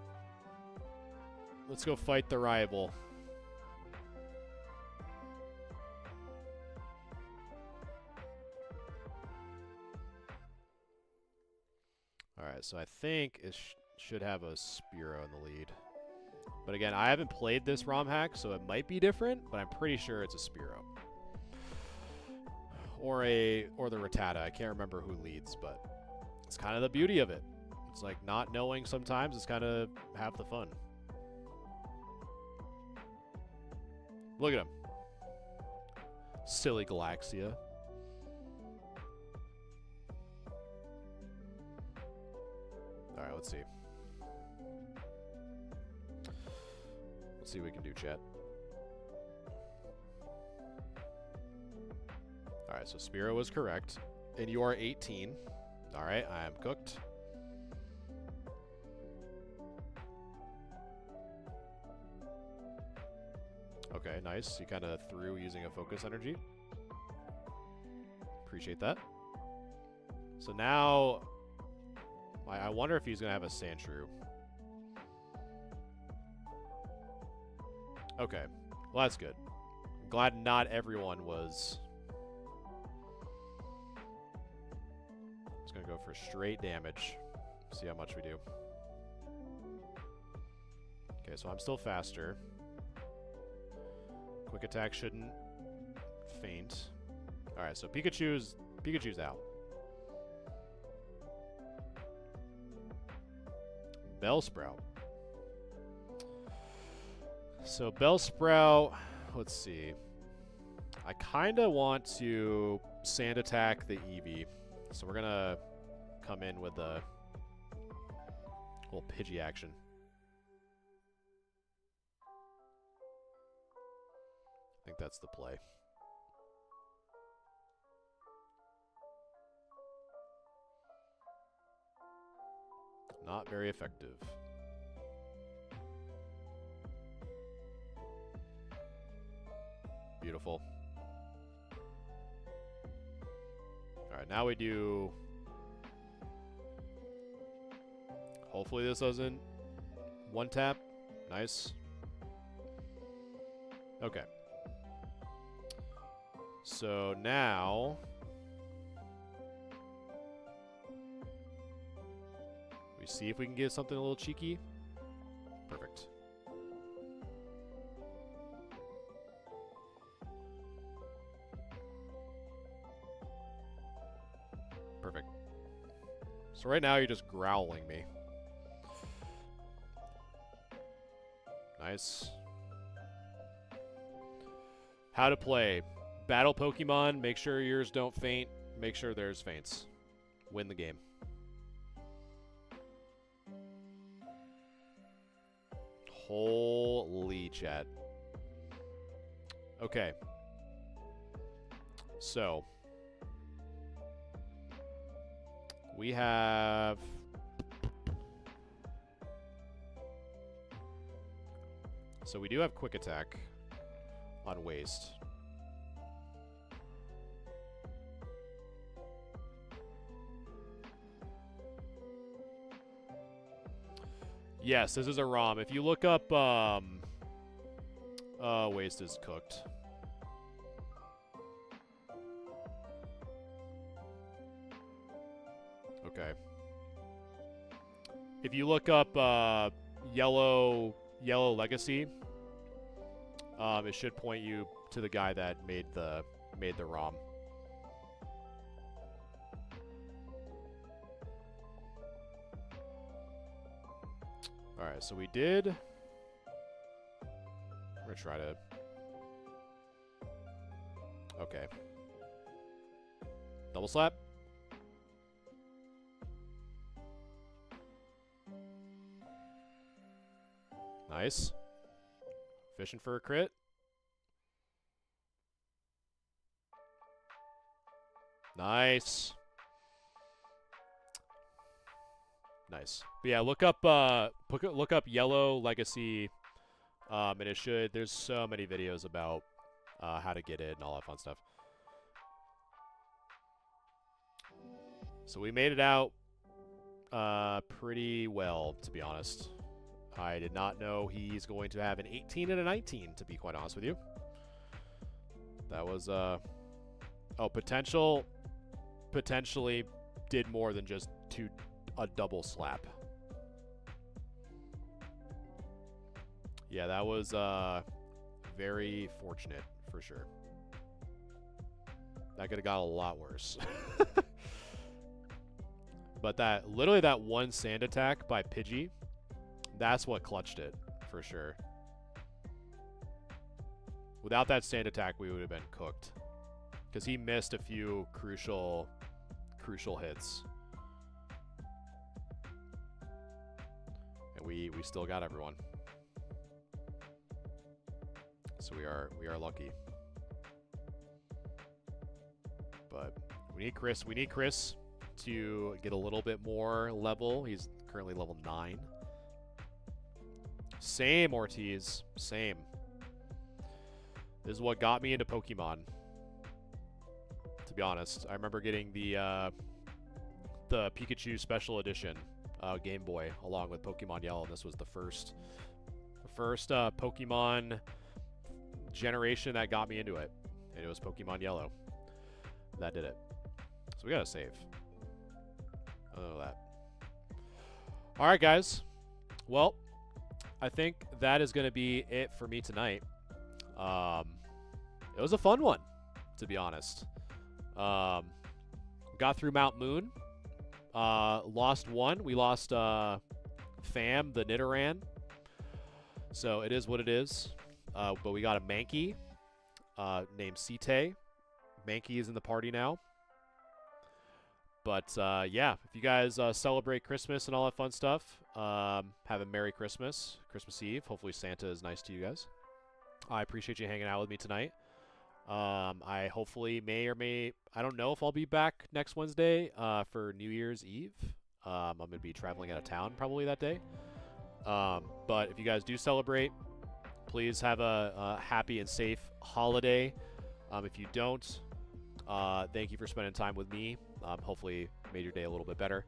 Let's go fight the rival. Alright, so I think it should have a Spearow in the lead. But again, I haven't played this ROM hack, so it might be different, but I'm pretty sure it's a Spearow. Or the Rattata. I can't remember who leads, but it's kind of the beauty of it. It's like not knowing sometimes is kind of half the fun. Look at him. Silly Galaxia. Alright, let's see. Let's see what we can do, chat. Alright, so Spiro was correct. And you are 18. Alright, I am cooked. Okay, nice. You kind of threw using a focus energy. Appreciate that. So now, I wonder if he's going to have a Sandshrew. Okay, well that's good. I'm glad not everyone was... Just going to go for straight damage. See how much we do. Okay, so I'm still faster. Quick attack shouldn't faint. Alright, so Pikachu's out. Bellsprout. So Bellsprout, let's see. I kinda want to sand attack the Eevee. So we're gonna come in with a little Pidgey action. I think that's the play. Not very effective. Beautiful. Alright, now we do... Hopefully this doesn't one tap. Nice. Okay. So now... we see if we can get something a little cheeky. Perfect. Perfect. So right now you're just growling me. Nice. How to play. Battle Pokemon, make sure yours don't faint. Make sure theirs faints. Win the game. Holy chat. Okay. So. We have... So we do have Quick Attack on Waste. Yes, this is a ROM. If you look up, Waste is cooked. Okay. If you look up, Yellow Legacy, it should point you to the guy that made the ROM. Alright, so we did... We're gonna try to... Okay. Double slap. Nice. Fishing for a crit. Nice. Nice. But yeah, look up Yellow Legacy, and it should. There's so many videos about how to get it and all that fun stuff. So we made it out pretty well, to be honest. I did not know he's going to have an 18 and a 19, to be quite honest with you. That was oh, potentially did more than just a double slap. Yeah, that was very fortunate for sure. That could have got a lot worse. But literally that one sand attack by Pidgey, that's what clutched it for sure. Without that sand attack, we would have been cooked. Because he missed a few crucial hits. And we still got everyone. So we are lucky. But we need Chris. We need Chris to get a little bit more level. He's currently level 9. Same, Ortiz. Same. This is what got me into Pokemon. To be honest, I remember getting the Pikachu Special Edition Game Boy along with Pokemon Yellow. And this was the first Pokemon generation that got me into it, and it was Pokemon Yellow. That did it. So we gotta save. I don't know that. All right, guys. Well, I think that is gonna be it for me tonight. It was a fun one, to be honest. Got through Mount Moon. Lost one. We lost Fam, the Nidoran. So it is what it is. But we got a Mankey named Site. Mankey is in the party now. But yeah, if you guys celebrate Christmas and all that fun stuff, have a Merry Christmas, Christmas Eve. Hopefully Santa is nice to you guys. I appreciate you hanging out with me tonight. I hopefully I don't know if I'll be back next Wednesday for New Year's Eve. I'm going to be traveling out of town probably that day. But if you guys do celebrate, please have a happy and safe holiday. If you don't, thank you for spending time with me. Hopefully made your day a little bit better.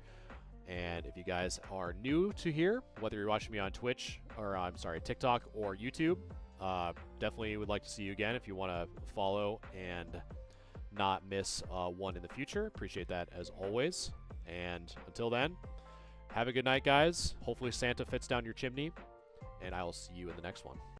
And if you guys are new to here, whether you're watching me on Twitch or TikTok or YouTube, definitely would like to see you again if you want to follow and not miss one in the future. Appreciate that as always. And until then, have a good night, guys. Hopefully Santa fits down your chimney, and I will see you in the next one.